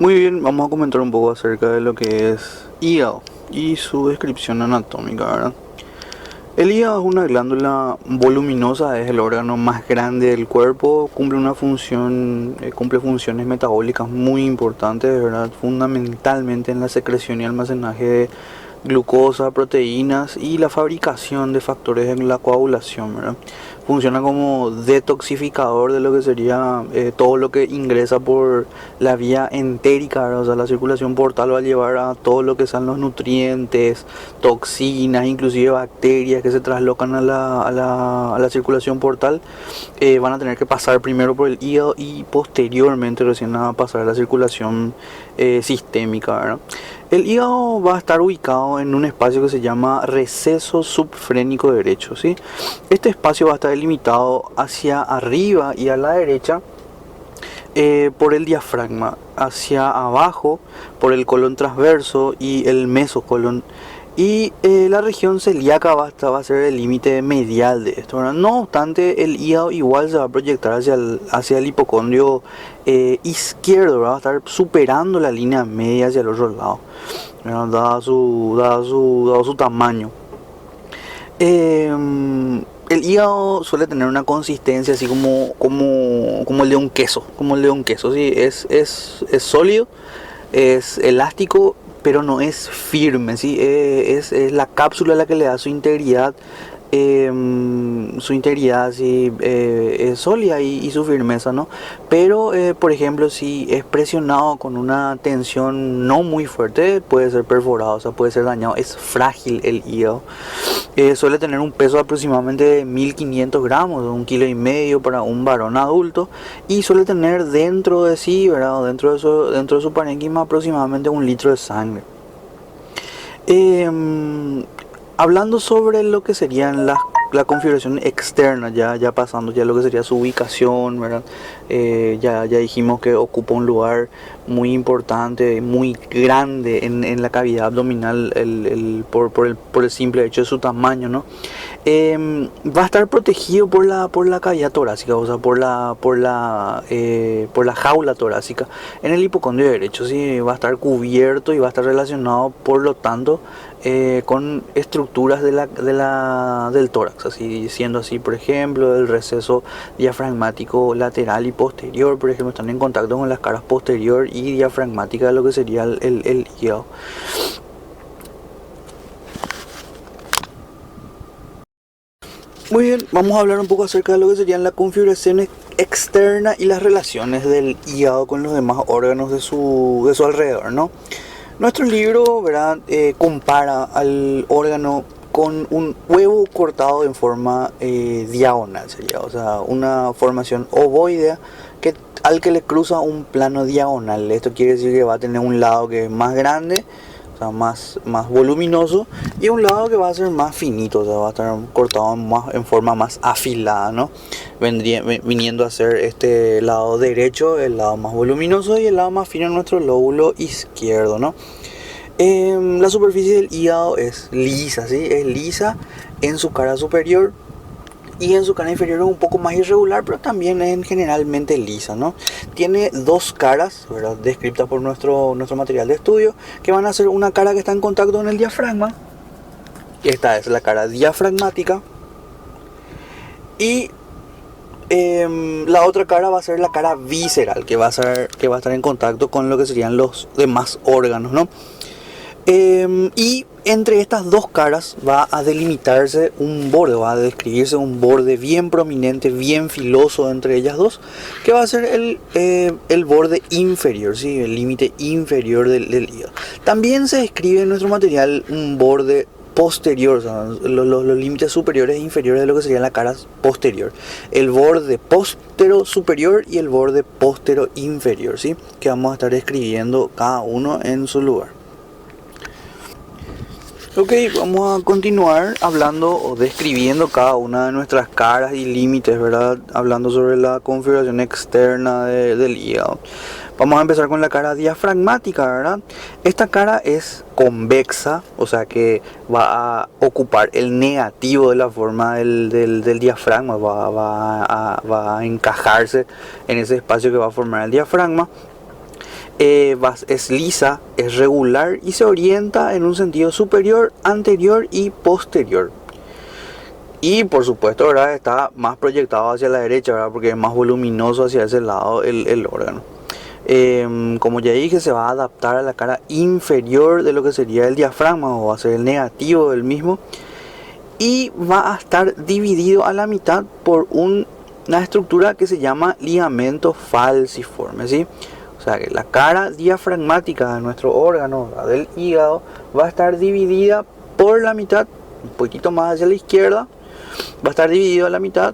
Muy bien, vamos a comentar un poco acerca de lo que es hígado y su descripción anatómica, ¿verdad? El hígado es una glándula voluminosa, es el órgano más grande del cuerpo, cumple funciones metabólicas muy importantes, ¿verdad? Fundamentalmente en la secreción y almacenaje de glucosa, proteínas y la fabricación de factores en la coagulación, ¿verdad? Funciona como detoxificador de lo que sería todo lo que ingresa por la vía entérica, ¿verdad? O sea, la circulación portal va a llevar a todo lo que sean los nutrientes, toxinas, inclusive bacterias que se traslocan a la circulación portal, van a tener que pasar primero por el hígado y posteriormente recién a pasar a la circulación sistémica, ¿verdad? El hígado va a estar ubicado en un espacio que se llama receso subfrénico derecho, ¿sí? Este espacio va a estar delimitado hacia arriba y a la derecha por el diafragma, hacia abajo por el colon transverso y el mesocolon. Y la región celíaca va a ser el límite medial de esto, ¿verdad? No obstante, el hígado igual se va a proyectar hacia el hipocondrio izquierdo, ¿verdad? Va a estar superando la línea media hacia el otro lado, ¿verdad? Dado su tamaño. El hígado suele tener una consistencia así como el de un queso, ¿sí? Es sólido, es elástico, pero no es firme, ¿sí? Es la cápsula la que le da su integridad sí, es sólida y su firmeza, ¿no? Pero, por ejemplo, si es presionado con una tensión no muy fuerte, puede ser perforado, o sea, puede ser dañado. Es frágil el hígado. Suele tener un peso aproximadamente de 1500 gramos, 1,5 kilos para un varón adulto, y suele tener dentro de sí, ¿verdad? Dentro de su parénquima aproximadamente 1 litro de sangre. Hablando sobre lo que serían la configuración externa, ya pasando ya lo que sería su ubicación, ¿verdad? Ya dijimos que ocupa un lugar muy importante, muy grande en la cavidad abdominal por el simple hecho de su tamaño, ¿no? Va a estar protegido por la cavidad torácica, o sea, por la jaula torácica en el hipocondrio derecho, ¿sí? Va a estar cubierto y va a estar relacionado, por lo tanto, con estructuras del tórax, así siendo así, por ejemplo, el receso diafragmático lateral y posterior, por ejemplo, están en contacto con las caras posterior y diafragmática de lo que sería el hígado. Muy bien, vamos a hablar un poco acerca de lo que serían la configuración externa y las relaciones del hígado con los demás órganos de su alrededor, ¿no? Nuestro libro, ¿verdad? Compara al órgano con un huevo cortado en forma diagonal, sería, o sea, una formación ovoidea al que le cruza un plano diagonal. Esto quiere decir que va a tener un lado que es más grande, o sea, más voluminoso, y un lado que va a ser más finito, o sea, va a estar cortado en forma más afilada, ¿no? Viniendo a ser este lado derecho, el lado más voluminoso, y el lado más fino en nuestro lóbulo izquierdo, ¿no? La superficie del hígado es lisa, ¿sí? Es lisa en su cara superior, y en su cara inferior es un poco más irregular, pero también es generalmente lisa, ¿no? Tiene dos caras, ¿verdad? Descritas por nuestro material de estudio, que van a ser una cara que está en contacto con el diafragma. Esta es la cara diafragmática. Y la otra cara va a ser la cara visceral, que va a estar en contacto con lo que serían los demás órganos, ¿no? Y entre estas dos caras va a delimitarse un borde, va a describirse un borde bien prominente, bien filoso entre ellas dos, que va a ser el borde inferior, ¿sí? El límite inferior del hígado. También se describe en nuestro material un borde posterior, o sea, los límites superiores e inferiores de lo que sería la cara posterior, el borde póstero superior y el borde póstero inferior, ¿sí? Que vamos a estar describiendo cada uno en su lugar. Ok, vamos a continuar hablando o describiendo cada una de nuestras caras y límites, ¿verdad? Hablando sobre la configuración externa del hígado. Vamos a empezar con la cara diafragmática, ¿verdad? Esta cara es convexa, o sea que va a ocupar el negativo de la forma del diafragma, va a encajarse en ese espacio que va a formar el diafragma. es lisa, es regular y se orienta en un sentido superior, anterior y posterior. Y por supuesto, ¿verdad?, está más proyectado hacia la derecha, ¿verdad?, porque es más voluminoso hacia ese lado el órgano. Como ya dije, se va a adaptar a la cara inferior de lo que sería el diafragma, o va a ser el negativo del mismo, y va a estar dividido a la mitad por una estructura que se llama ligamento falciforme, ¿sí? O sea que la cara diafragmática de nuestro órgano, del hígado, va a estar dividida por la mitad, un poquito más hacia la izquierda, va a estar dividido a la mitad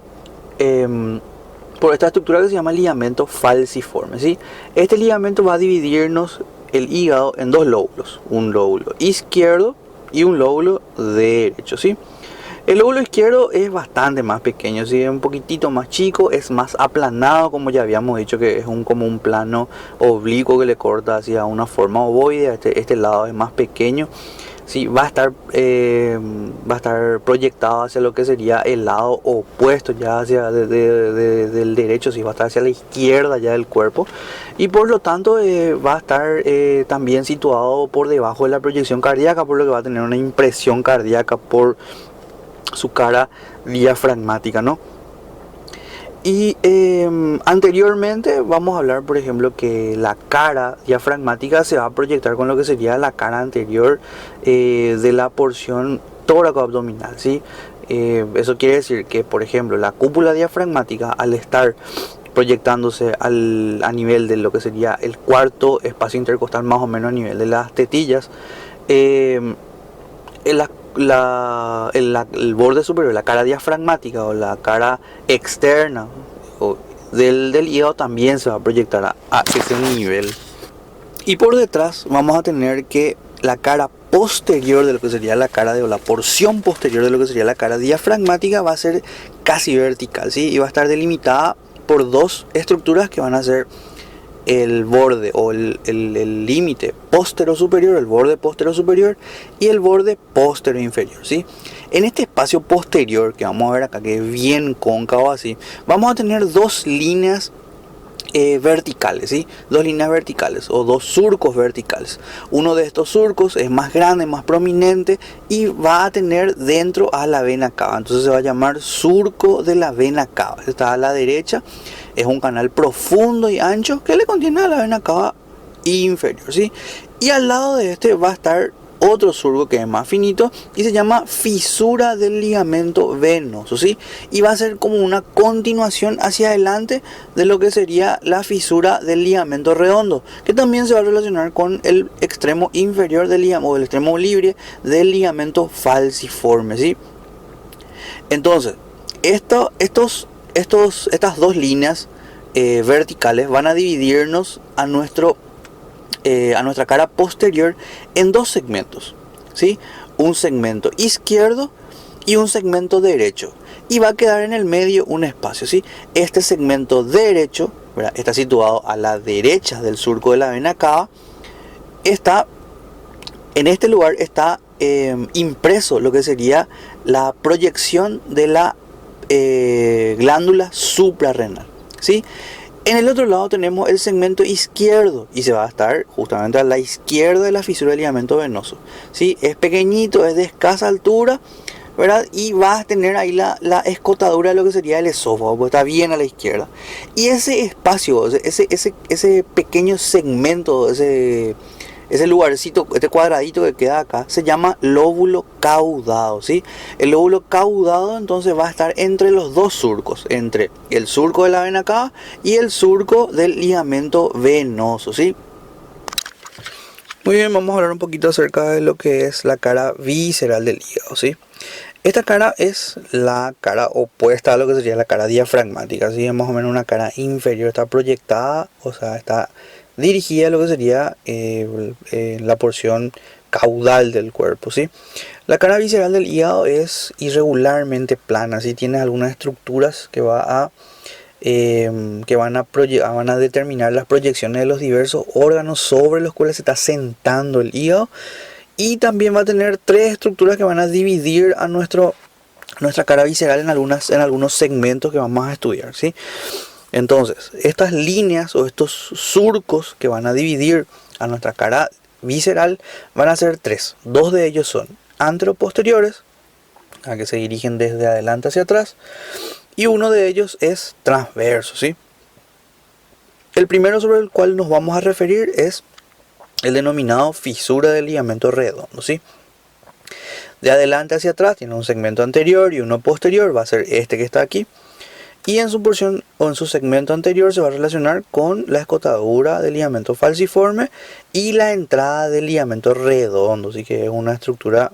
por esta estructura que se llama ligamento falciforme, ¿sí? Este ligamento va a dividirnos el hígado en dos lóbulos, un lóbulo izquierdo y un lóbulo derecho, ¿sí? El lóbulo izquierdo es bastante más pequeño, ¿sí? Es un poquitito más chico, es más aplanado, como ya habíamos dicho, que es como un plano oblicuo que le corta hacia una forma ovoide. Este lado es más pequeño, ¿sí? Va a estar proyectado hacia lo que sería el lado opuesto, ya hacia del derecho, ¿sí? Va a estar hacia la izquierda ya del cuerpo, y por lo tanto va a estar también situado por debajo de la proyección cardíaca, por lo que va a tener una impresión cardíaca por su cara diafragmática, ¿no? Y anteriormente vamos a hablar, por ejemplo, que la cara diafragmática se va a proyectar con lo que sería la cara anterior de la porción tóraco-abdominal, ¿sí? Eso quiere decir que, por ejemplo, la cúpula diafragmática, al estar proyectándose a nivel de lo que sería el cuarto espacio intercostal, más o menos a nivel de las tetillas, el borde superior, la cara diafragmática o la cara externa del hígado también se va a proyectar a ese nivel. Y por detrás vamos a tener que la cara posterior de lo que sería la cara o la porción posterior de lo que sería la cara diafragmática va a ser casi vertical, ¿sí? Y va a estar delimitada por dos estructuras que van a ser el borde o el límite póstero superior, el borde póstero superior y el borde póstero inferior, ¿sí? En este espacio posterior que vamos a ver acá, que es bien cóncavo así, vamos a tener dos líneas verticales, ¿sí? Dos líneas verticales o dos surcos verticales. Uno de estos surcos es más grande, más prominente, y va a tener dentro a la vena cava. Entonces se va a llamar surco de la vena cava. Está a la derecha, es un canal profundo y ancho que le contiene a la vena cava inferior, ¿sí? Y al lado de este va a estar otro surco que es más finito y se llama fisura del ligamento venoso, ¿sí? Y va a ser como una continuación hacia adelante de lo que sería la fisura del ligamento redondo, que también se va a relacionar con el extremo inferior del ligamento, o el extremo libre del ligamento falciforme, ¿sí? Entonces, estas dos líneas verticales van a dividirnos a nuestra cara posterior en dos segmentos, ¿sí? Un segmento izquierdo y un segmento derecho, y va a quedar en el medio un espacio, ¿sí? Este segmento derecho, ¿verdad?, está situado a la derecha del surco de la vena cava. En este lugar está impreso lo que sería la proyección de la glándula suprarrenal, ¿sí? En el otro lado tenemos el segmento izquierdo y se va a estar justamente a la izquierda de la fisura del ligamento venoso, ¿sí? Es pequeñito, es de escasa altura, ¿verdad? Y va a tener ahí la escotadura de lo que sería el esófago, porque está bien a la izquierda. Y ese espacio, ese pequeño segmento, ese lugarcito, este cuadradito que queda acá, se llama lóbulo caudado, ¿sí? El lóbulo caudado entonces va a estar entre los dos surcos, entre el surco de la vena cava y el surco del ligamento venoso, ¿sí? Muy bien, vamos a hablar un poquito acerca de lo que es la cara visceral del hígado, ¿sí? Esta cara es la cara opuesta a lo que sería la cara diafragmática, ¿sí? Es más o menos una cara inferior, está proyectada, o sea, está dirigida a lo que sería la porción caudal del cuerpo, ¿sí? La cara visceral del hígado es irregularmente plana, ¿sí? Tiene algunas estructuras que van a determinar las proyecciones de los diversos órganos sobre los cuales se está sentando el hígado, y también va a tener tres estructuras que van a dividir a nuestra cara visceral en algunos segmentos que vamos a estudiar, ¿sí? Entonces, estas líneas o estos surcos que van a dividir a nuestra cara visceral van a ser tres. Dos de ellos son anteroposteriores, a que se dirigen desde adelante hacia atrás, y uno de ellos es transverso, ¿sí? El primero sobre el cual nos vamos a referir es el denominado fisura del ligamento redondo, ¿sí? De adelante hacia atrás tiene un segmento anterior y uno posterior, va a ser este que está aquí. Y en su porción o en su segmento anterior se va a relacionar con la escotadura del ligamento falciforme y la entrada del ligamento redondo, así que es una estructura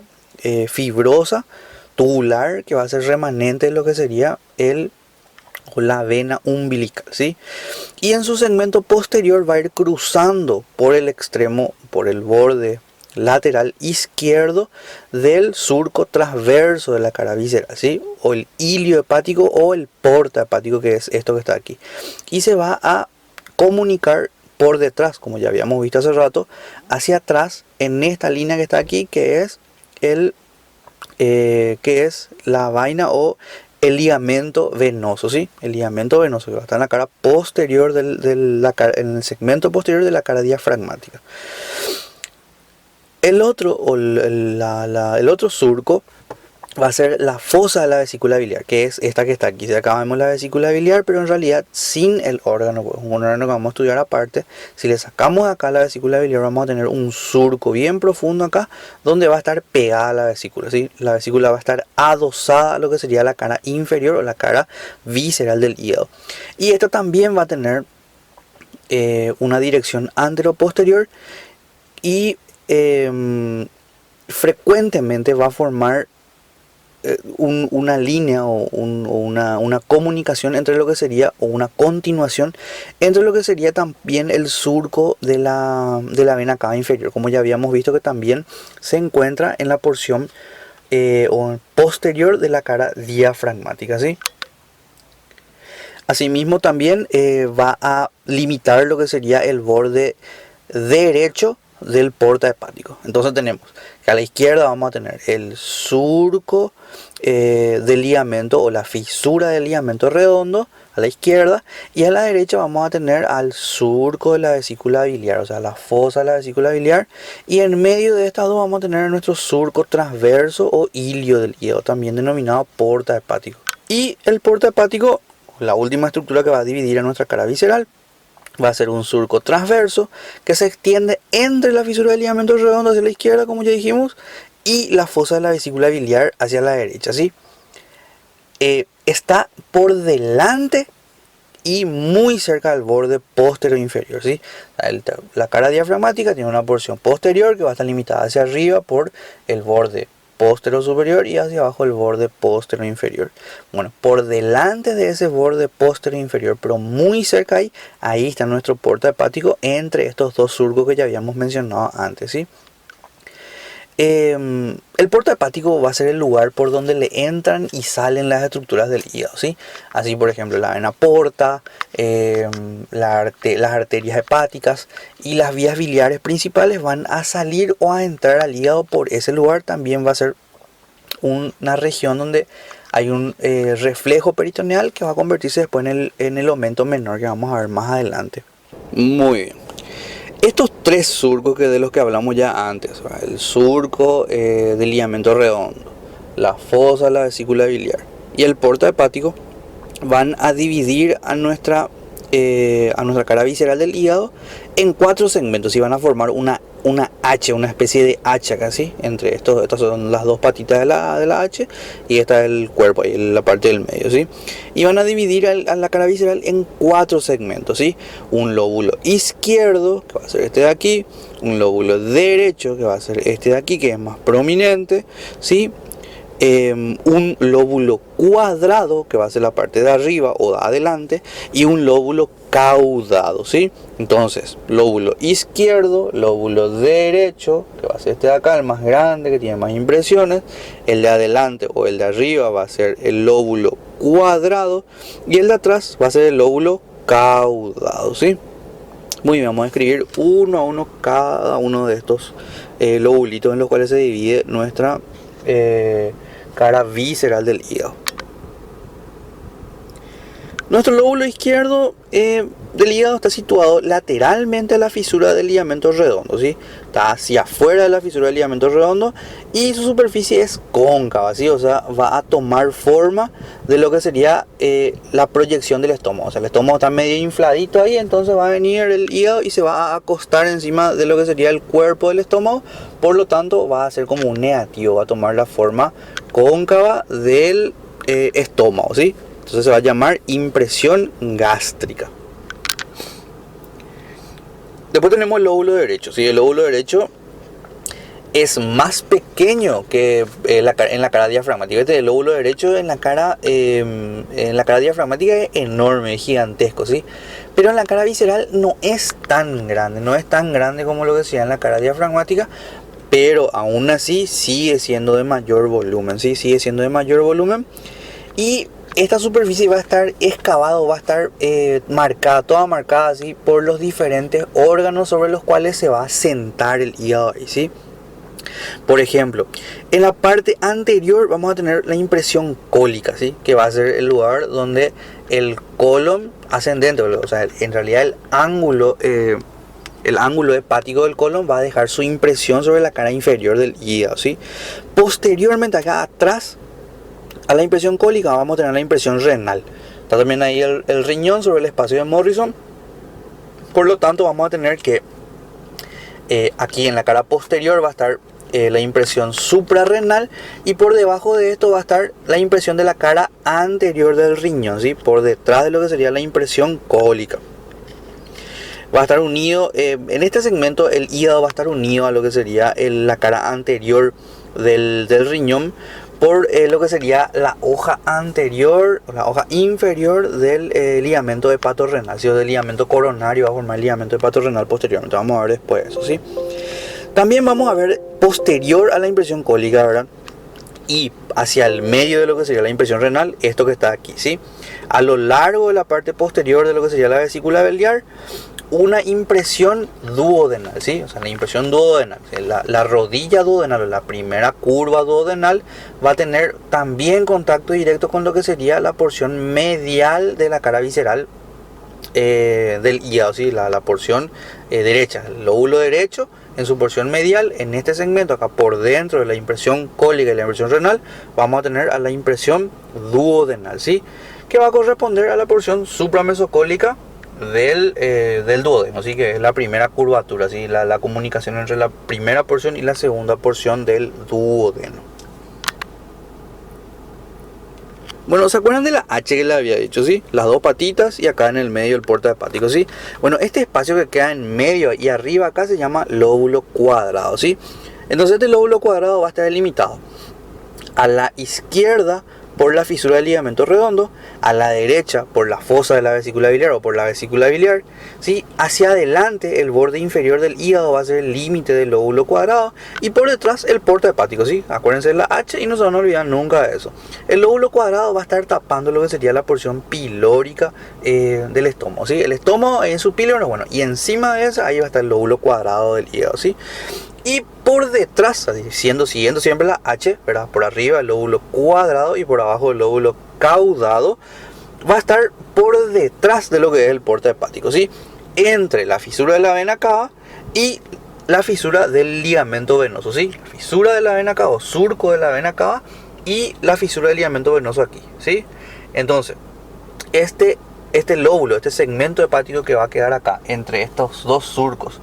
fibrosa, tubular, que va a ser remanente de lo que sería la vena umbilical, ¿sí? Y en su segmento posterior va a ir cruzando por el extremo, por el borde lateral izquierdo del surco transverso de la cara visceral, ¿sí? O el ilio hepático o el porta hepático, que es esto que está aquí. Y se va a comunicar por detrás, como ya habíamos visto hace rato, hacia atrás en esta línea que está aquí, que es la vaina o el ligamento venoso, ¿sí? El ligamento venoso que va a estar en la cara posterior en el segmento posterior de la cara diafragmática. El otro surco va a ser la fosa de la vesícula biliar, que es esta que está aquí. Si acá vemos la vesícula biliar, pero en realidad sin el órgano, pues un órgano que vamos a estudiar aparte. Si le sacamos acá la vesícula biliar, vamos a tener un surco bien profundo acá, donde va a estar pegada la vesícula, ¿sí? La vesícula va a estar adosada a lo que sería la cara inferior o la cara visceral del hígado. Y esto también va a tener una dirección antero-posterior y frecuentemente va a formar una línea o una comunicación entre lo que sería, o una continuación entre lo que sería también el surco de la vena cava inferior, como ya habíamos visto que también se encuentra en la porción o posterior de la cara diafragmática, ¿sí? Asimismo también va a limitar lo que sería el borde derecho del porta hepático. Entonces tenemos que a la izquierda vamos a tener el surco del ligamento o la fisura del ligamento redondo a la izquierda, y a la derecha vamos a tener al surco de la vesícula biliar, o sea, la fosa de la vesícula biliar, y en medio de estas dos vamos a tener nuestro surco transverso o ilio del hígado, también denominado porta hepático. Y el porta hepático, la última estructura que va a dividir a nuestra cara visceral, va a ser un surco transverso que se extiende entre la fisura del ligamento redondo hacia la izquierda, como ya dijimos, y la fosa de la vesícula biliar hacia la derecha, ¿sí? Está por delante y muy cerca del borde posterior inferior, ¿sí? La cara diafragmática tiene una porción posterior que va a estar limitada hacia arriba por el borde posterior superior y hacia abajo el borde posterior inferior. Bueno, por delante de ese borde posterior inferior, pero muy cerca ahí está nuestro porta hepático entre estos dos surcos que ya habíamos mencionado antes, ¿sí? El porta hepático va a ser el lugar por donde le entran y salen las estructuras del hígado, ¿sí? Así, por ejemplo, la vena porta, las arterias hepáticas y las vías biliares principales van a salir o a entrar al hígado por ese lugar. También va a ser una región donde hay un reflejo peritoneal que va a convertirse después en el aumento menor que vamos a ver más adelante. Muy bien. Estos tres surcos de los que hablamos ya antes, el surco del ligamento redondo, la fosa, la vesícula biliar y el porta hepático, van a dividir a nuestra cara visceral del hígado en 4 segmentos y van a formar una H, una especie de hacha casi entre estos. Estas son las dos patitas de la H y esta es el cuerpo y la parte del medio, ¿sí? Y van a dividir a la cara visceral en 4 segmentos, ¿sí? Un lóbulo izquierdo, que va a ser este de aquí, un lóbulo derecho, que va a ser este de aquí, que es más prominente, ¿sí? Un lóbulo cuadrado, que va a ser la parte de arriba o de adelante, y un lóbulo caudado, ¿sí? Entonces, lóbulo izquierdo, lóbulo derecho, que va a ser este de acá, el más grande, que tiene más impresiones. El de adelante o el de arriba va a ser el lóbulo cuadrado, y el de atrás va a ser el lóbulo caudado, ¿sí? Muy bien, vamos a escribir uno a uno cada uno de estos lobulitos en los cuales se divide nuestra cara visceral del hígado. Nuestro lóbulo izquierdo del hígado está situado lateralmente a la fisura del ligamento redondo, ¿sí? Está hacia afuera de la fisura del ligamento redondo y su superficie es cóncava, ¿sí? O sea, va a tomar forma de lo que sería la proyección del estómago. O sea, el estómago está medio infladito ahí, entonces va a venir el hígado y se va a acostar encima de lo que sería el cuerpo del estómago. Por lo tanto, va a ser como un negativo, va a tomar la forma cóncava del estómago, ¿sí? Entonces se va a llamar impresión gástrica. Después tenemos el lóbulo derecho. ¿Sí? El lóbulo derecho es más pequeño que en la cara diafragmática. El lóbulo derecho en la cara diafragmática es enorme, es gigantesco, ¿sí? Pero en la cara visceral no es tan grande. No es tan grande como lo que sea en la cara diafragmática. Pero aún así sigue siendo de mayor volumen, ¿sí? Sigue siendo de mayor volumen. Y esta superficie va a estar excavado, va a estar marcada, toda marcada así por los diferentes órganos sobre los cuales se va a sentar el hígado ahí, ¿sí? Por ejemplo, en la parte anterior vamos a tener la impresión cólica, ¿sí? Que va a ser el lugar donde el colon ascendente, o sea, en realidad el ángulo hepático del colon va a dejar su impresión sobre la cara inferior del hígado, ¿sí? Posteriormente, acá atrás a la impresión cólica vamos a tener la impresión renal. Está también ahí el riñón sobre el espacio de Morrison. Por lo tanto, vamos a tener que aquí en la cara posterior va a estar la impresión suprarrenal, y por debajo de esto va a estar la impresión de la cara anterior del riñón, ¿sí? Por detrás de lo que sería la impresión cólica. Va a estar unido, en este segmento el hígado va a estar unido a lo que sería la cara anterior del riñón, por lo que sería la hoja anterior, la hoja inferior del ligamento hepatorrenal, ¿sí? O del ligamento coronario va a formar el ligamento hepatorrenal posteriormente. Vamos a ver después eso, ¿sí? También vamos a ver posterior a la impresión cólica, ¿verdad? Y hacia el medio de lo que sería la impresión renal, esto que está aquí, ¿sí? A lo largo de la parte posterior de lo que sería la vesícula biliar, una impresión duodenal, ¿sí? O sea, la impresión duodenal, la rodilla duodenal, la primera curva duodenal, va a tener también contacto directo con lo que sería la porción medial de la cara visceral del hígado, ¿sí? La porción derecha, el lóbulo derecho en su porción medial. En este segmento acá por dentro de la impresión cólica y la impresión renal vamos a tener a la impresión duodenal, ¿sí? Que va a corresponder a la porción supramesocólica del duodeno, así que es la primera curvatura, ¿sí? La comunicación entre la primera porción y la segunda porción del duodeno. Bueno, ¿se acuerdan de la H que le había dicho, sí? Las dos patitas y acá en el medio el puerto hepático, ¿sí? Bueno, este espacio que queda en medio y arriba acá se llama lóbulo cuadrado, ¿sí? Entonces este lóbulo cuadrado va a estar delimitado a la izquierda por la fisura del ligamento redondo, a la derecha por la fosa de la vesícula biliar o por la vesícula biliar, ¿sí? Hacia adelante el borde inferior del hígado va a ser el límite del lóbulo cuadrado, y por detrás el porto hepático, ¿sí? Acuérdense de la H y no se van a olvidar nunca de eso. El lóbulo cuadrado va a estar tapando lo que sería la porción pilórica del estómago, ¿sí? El estómago en su píloro, bueno, y encima de eso ahí va a estar el lóbulo cuadrado del hígado, ¿sí? Y por detrás, siguiendo siempre la H, ¿verdad? Por arriba el lóbulo cuadrado y por abajo el lóbulo caudado va a estar por detrás de lo que es el porto hepático, ¿sí? Entre la fisura de la vena cava y la fisura del ligamento venoso, ¿sí? La fisura de la vena cava o surco de la vena cava y la fisura del ligamento venoso aquí, ¿sí? Entonces, este lóbulo, este segmento hepático que va a quedar acá entre estos dos surcos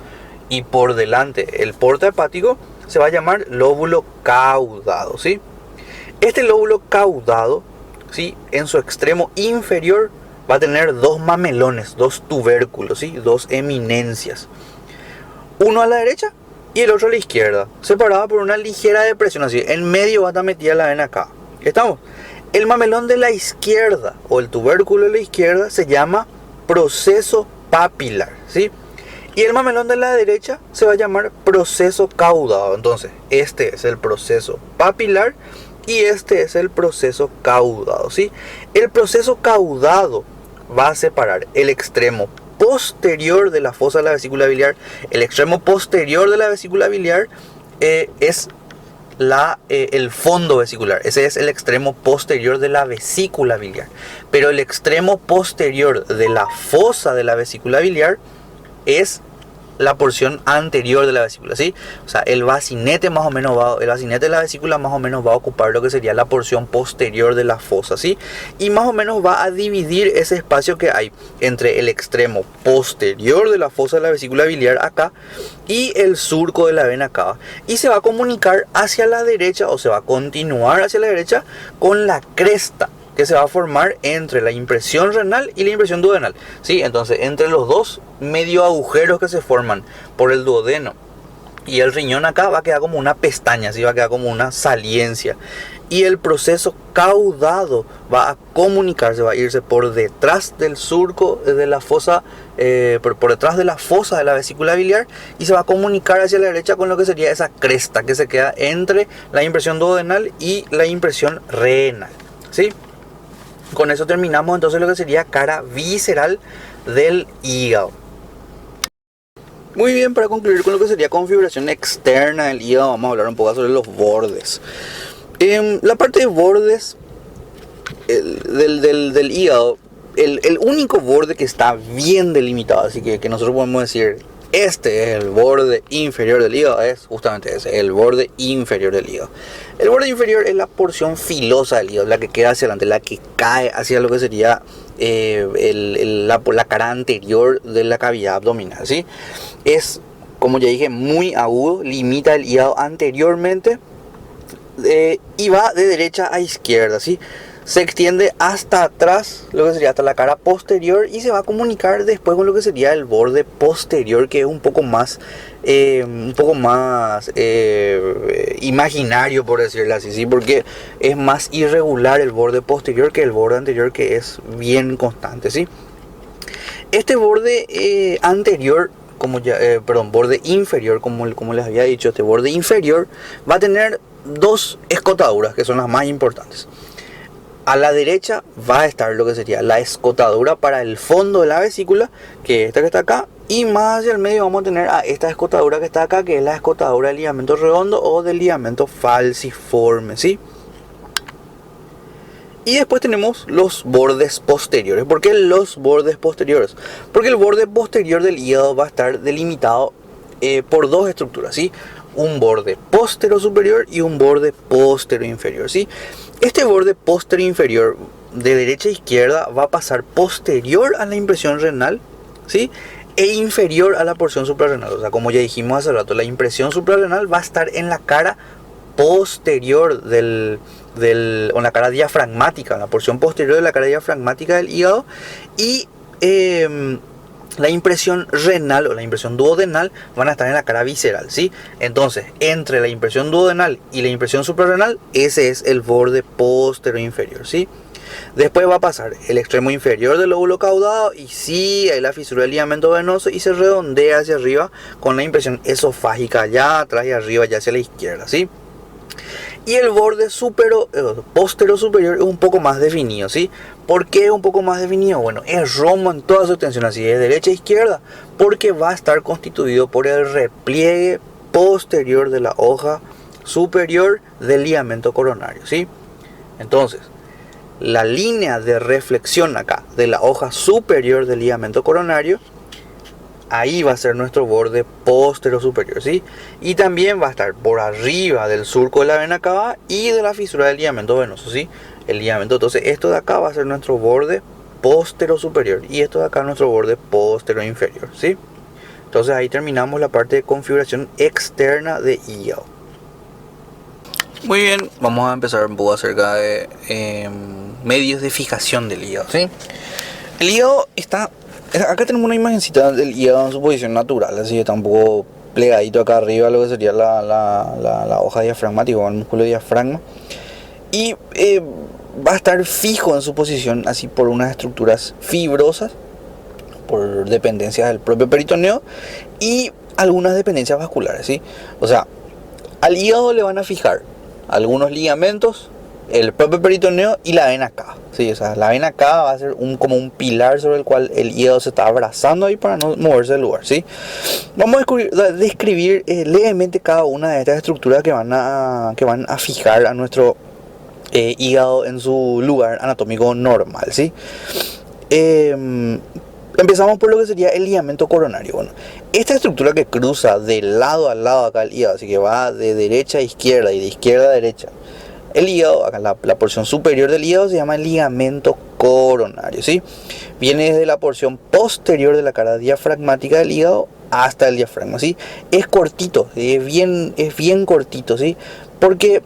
y por delante el porto hepático se va a llamar lóbulo caudado, ¿sí? Este lóbulo caudado, ¿sí? En su extremo inferior va a tener dos mamelones, dos tubérculos, ¿sí? Dos eminencias. Uno a la derecha y el otro a la izquierda, separado por una ligera depresión, así. En medio va a estar metida la vena acá. ¿Estamos? El mamelón de la izquierda o el tubérculo de la izquierda se llama proceso papilar, ¿sí? Y el mamelón de la derecha se va a llamar proceso caudado. Entonces, este es el proceso papilar y este es el proceso caudado, ¿sí? El proceso caudado va a separar el extremo posterior de la fosa de la vesícula biliar. El extremo posterior de la vesícula biliar es el fondo vesicular. Ese es el extremo posterior de la vesícula biliar. Pero el extremo posterior de la fosa de la vesícula biliar es la porción anterior de la vesícula, ¿sí? O sea, el bacinete el bacinete de la vesícula más o menos va a ocupar lo que sería la porción posterior de la fosa, ¿sí? Y más o menos va a dividir ese espacio que hay entre el extremo posterior de la fosa de la vesícula biliar acá y el surco de la vena cava. Y se va a comunicar hacia la derecha, o se va a continuar hacia la derecha con la cresta que se va a formar entre la impresión renal y la impresión duodenal, ¿sí? Entonces, entre los dos medio agujeros que se forman por el duodeno y el riñón acá va a quedar como una pestaña, ¿sí? Va a quedar como una saliencia. Y el proceso caudado va a comunicarse, va a irse por detrás del surco de la fosa, por detrás de la fosa de la vesícula biliar, y se va a comunicar hacia la derecha con lo que sería esa cresta que se queda entre la impresión duodenal y la impresión renal, ¿sí? Con eso terminamos entonces lo que sería cara visceral del hígado. Muy bien, para concluir con lo que sería configuración externa del hígado, vamos a hablar un poco sobre los bordes. La parte de bordes del hígado, el único borde que está bien delimitado, así que nosotros podemos decir, este es el borde inferior del hígado, es justamente ese, el borde inferior del hígado. El borde inferior es la porción filosa del hígado, la que queda hacia adelante, la que cae hacia lo que sería la cara anterior de la cavidad abdominal, ¿sí? Es, como ya dije, muy agudo, limita el hígado anteriormente y va de derecha a izquierda, ¿sí? Se extiende hasta atrás, lo que sería hasta la cara posterior, y se va a comunicar después con lo que sería el borde posterior, que es un poco más imaginario, por decirlo así, ¿sí? Porque es más irregular el borde posterior que el borde anterior, que es bien constante, ¿sí? Este borde anterior, borde inferior, como les había dicho, este borde inferior va a tener dos escotaduras que son las más importantes. A la derecha va a estar lo que sería la escotadura para el fondo de la vesícula, que es esta que está acá, y más hacia el medio vamos a tener a esta escotadura que está acá, que es la escotadura del ligamento redondo o del ligamento falciforme, ¿sí? Y después tenemos los bordes posteriores. ¿Por qué los bordes posteriores? Porque el borde posterior del hígado va a estar delimitado por dos estructuras, ¿sí? Un borde póstero superior y un borde póstero inferior, ¿sí? Este borde póstero inferior de derecha a izquierda va a pasar posterior a la impresión renal, ¿sí? E inferior a la porción suprarrenal. O sea, como ya dijimos hace rato, la impresión suprarrenal va a estar en la cara posterior o en la cara diafragmática, en la porción posterior de la cara diafragmática del hígado, y la impresión renal o la impresión duodenal van a estar en la cara visceral, ¿sí? Entonces, entre la impresión duodenal y la impresión suprarrenal, ese es el borde postero inferior, ¿sí? Después va a pasar el extremo inferior del lóbulo caudado y sí, hay la fisura del ligamento venoso y se redondea hacia arriba con la impresión esofágica allá atrás y arriba, ya hacia la izquierda, ¿sí? Y el borde postero superior es un poco más definido, ¿sí? ¿Por qué es un poco más definido? Bueno, es rombo en toda su extensión, así de derecha a izquierda, porque va a estar constituido por el repliegue posterior de la hoja superior del ligamento coronario, ¿sí? Entonces, la línea de reflexión acá de la hoja superior del ligamento coronario, ahí va a ser nuestro borde postero superior, ¿sí? Y también va a estar por arriba del surco de la vena cava y de la fisura del ligamento venoso, ¿sí? El ligamento, entonces esto de acá va a ser nuestro borde postero superior y esto de acá nuestro borde postero inferior, ¿sí? Entonces ahí terminamos la parte de configuración externa de hígado. Muy bien, vamos a empezar un poco acerca de medios de fijación del hígado, ¿sí? El hígado está... Acá tenemos una imagencita del hígado en su posición natural, así que está un poco plegadito acá arriba lo que sería la hoja diafragmática o el músculo diafragma. Y va a estar fijo en su posición así por unas estructuras fibrosas, por dependencias del propio peritoneo y algunas dependencias vasculares, ¿sí? O sea, al hígado le van a fijar algunos ligamentos el propio peritoneo y la vena cava. Sí, o sea, la vena cava va a ser como un pilar sobre el cual el hígado se está abrazando ahí para no moverse del lugar, ¿sí? Vamos a describir levemente cada una de estas estructuras que van a fijar a nuestro hígado en su lugar anatómico normal, ¿sí? Empezamos por lo que sería el ligamento coronario. Bueno, esta estructura que cruza de lado a lado acá el hígado, así que va de derecha a izquierda y de izquierda a derecha. El hígado, acá la porción superior del hígado se llama ligamento coronario, ¿sí? Viene desde la porción posterior de la cara diafragmática del hígado hasta el diafragma, ¿sí? Es cortito, es bien cortito, ¿sí? Porque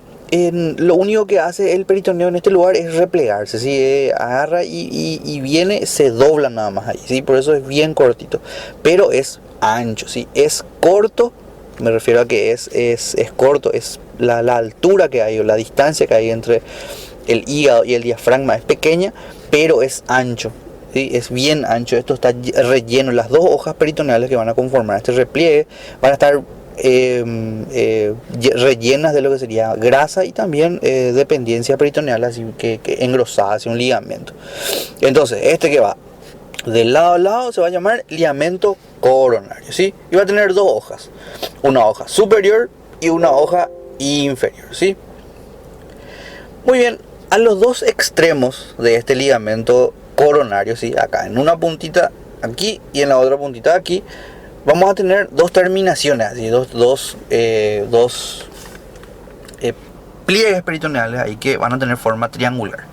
lo único que hace el peritoneo en este lugar es replegarse, ¿sí? Agarra y viene, se dobla nada más ahí, ¿sí? Por eso es bien cortito, pero es ancho, ¿sí? Es corto, me refiero a que es corto, es la altura que hay o la distancia que hay entre el hígado y el diafragma es pequeña, pero es ancho, ¿sí? Es bien ancho. Esto está relleno, las dos hojas peritoneales que van a conformar este repliegue van a estar rellenas de lo que sería grasa y también dependencia peritoneal, así que engrosada hacia un ligamento. Entonces este que va de lado a lado se va a llamar ligamento coronario, ¿sí? Y va a tener dos hojas, una hoja superior y una hoja inferior, ¿sí? Muy bien, a los dos extremos de este ligamento coronario, ¿sí? Acá en una puntita aquí y en la otra puntita aquí, vamos a tener dos terminaciones, ¿sí? dos pliegues peritoneales ahí que van a tener forma triangular,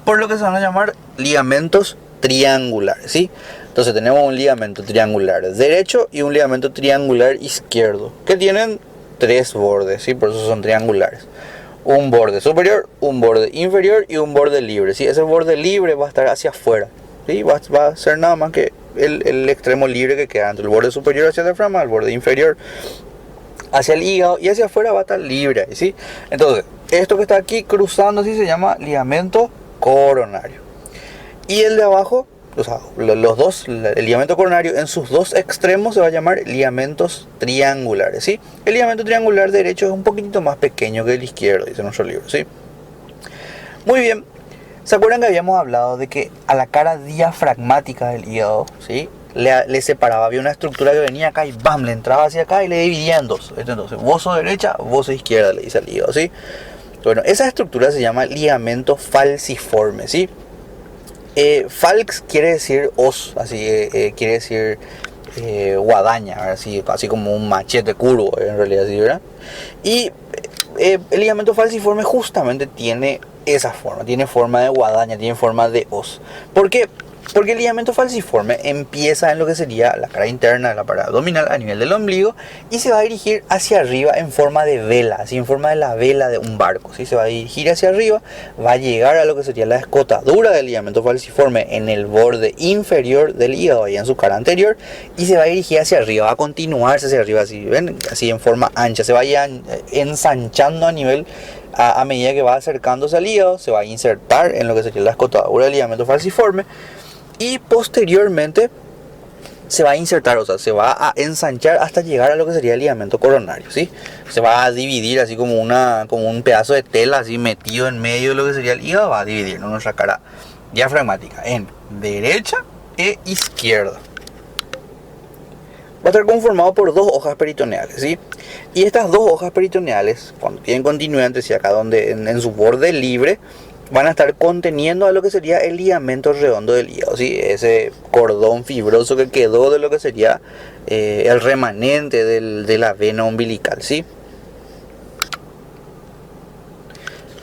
por lo que se van a llamar ligamentos triangulares, ¿sí? Entonces tenemos un ligamento triangular derecho y un ligamento triangular izquierdo que tienen tres bordes, ¿sí? Por eso son triangulares. Un borde superior, un borde inferior y un borde libre, ¿sí? Ese borde libre va a estar hacia afuera, ¿sí? Va a ser nada más que el extremo libre que queda entre el borde superior hacia el diafragma, el borde inferior hacia el hígado y hacia afuera va a estar libre, ¿sí? Entonces esto que está aquí cruzando así se llama ligamento coronario. Y el de abajo, o sea, los dos, el ligamento coronario en sus dos extremos se va a llamar ligamentos triangulares, ¿sí? El ligamento triangular derecho es un poquitito más pequeño que el izquierdo, dice nuestro libro, ¿sí? Muy bien. ¿Se acuerdan que habíamos hablado de que a la cara diafragmática del hígado, ¿sí? le separaba, había una estructura que venía acá y ¡bam! Le entraba hacia acá y le dividía en dos. Entonces, bozo derecha, bozo izquierda, le dice al hígado, ¿sí? Bueno, esa estructura se llama ligamento falciforme, ¿sí? Falx quiere decir os, así quiere decir guadaña, así como un machete curvo, en realidad, ¿sí, verdad? Y el ligamento falciforme justamente tiene esa forma, tiene forma de guadaña, tiene forma de os. ¿Por qué? Porque el ligamento falciforme empieza en lo que sería la cara interna de la pared abdominal a nivel del ombligo y se va a dirigir hacia arriba en forma de vela, así en forma de la vela de un barco, ¿sí? Se va a dirigir hacia arriba, va a llegar a lo que sería la escotadura del ligamento falciforme en el borde inferior del hígado y en su cara anterior y se va a dirigir hacia arriba, va a continuarse hacia arriba, así, ¿ven? Así en forma ancha, se va a ensanchando a nivel a medida que va acercándose al hígado, se va a insertar en lo que sería la escotadura del ligamento falciforme. Y posteriormente se va a insertar, o sea, se va a ensanchar hasta llegar a lo que sería el ligamento coronario, ¿sí? Se va a dividir así como un pedazo de tela así metido en medio de lo que sería el hígado, va a dividir nuestra cara diafragmática en derecha e izquierda. Va a estar conformado por dos hojas peritoneales, ¿sí? Y estas dos hojas peritoneales, cuando tienen continuidad entre sí, acá donde en su borde libre, van a estar conteniendo a lo que sería el ligamento redondo del hígado, ¿sí? Ese cordón fibroso que quedó de lo que sería el remanente de la vena umbilical, ¿sí?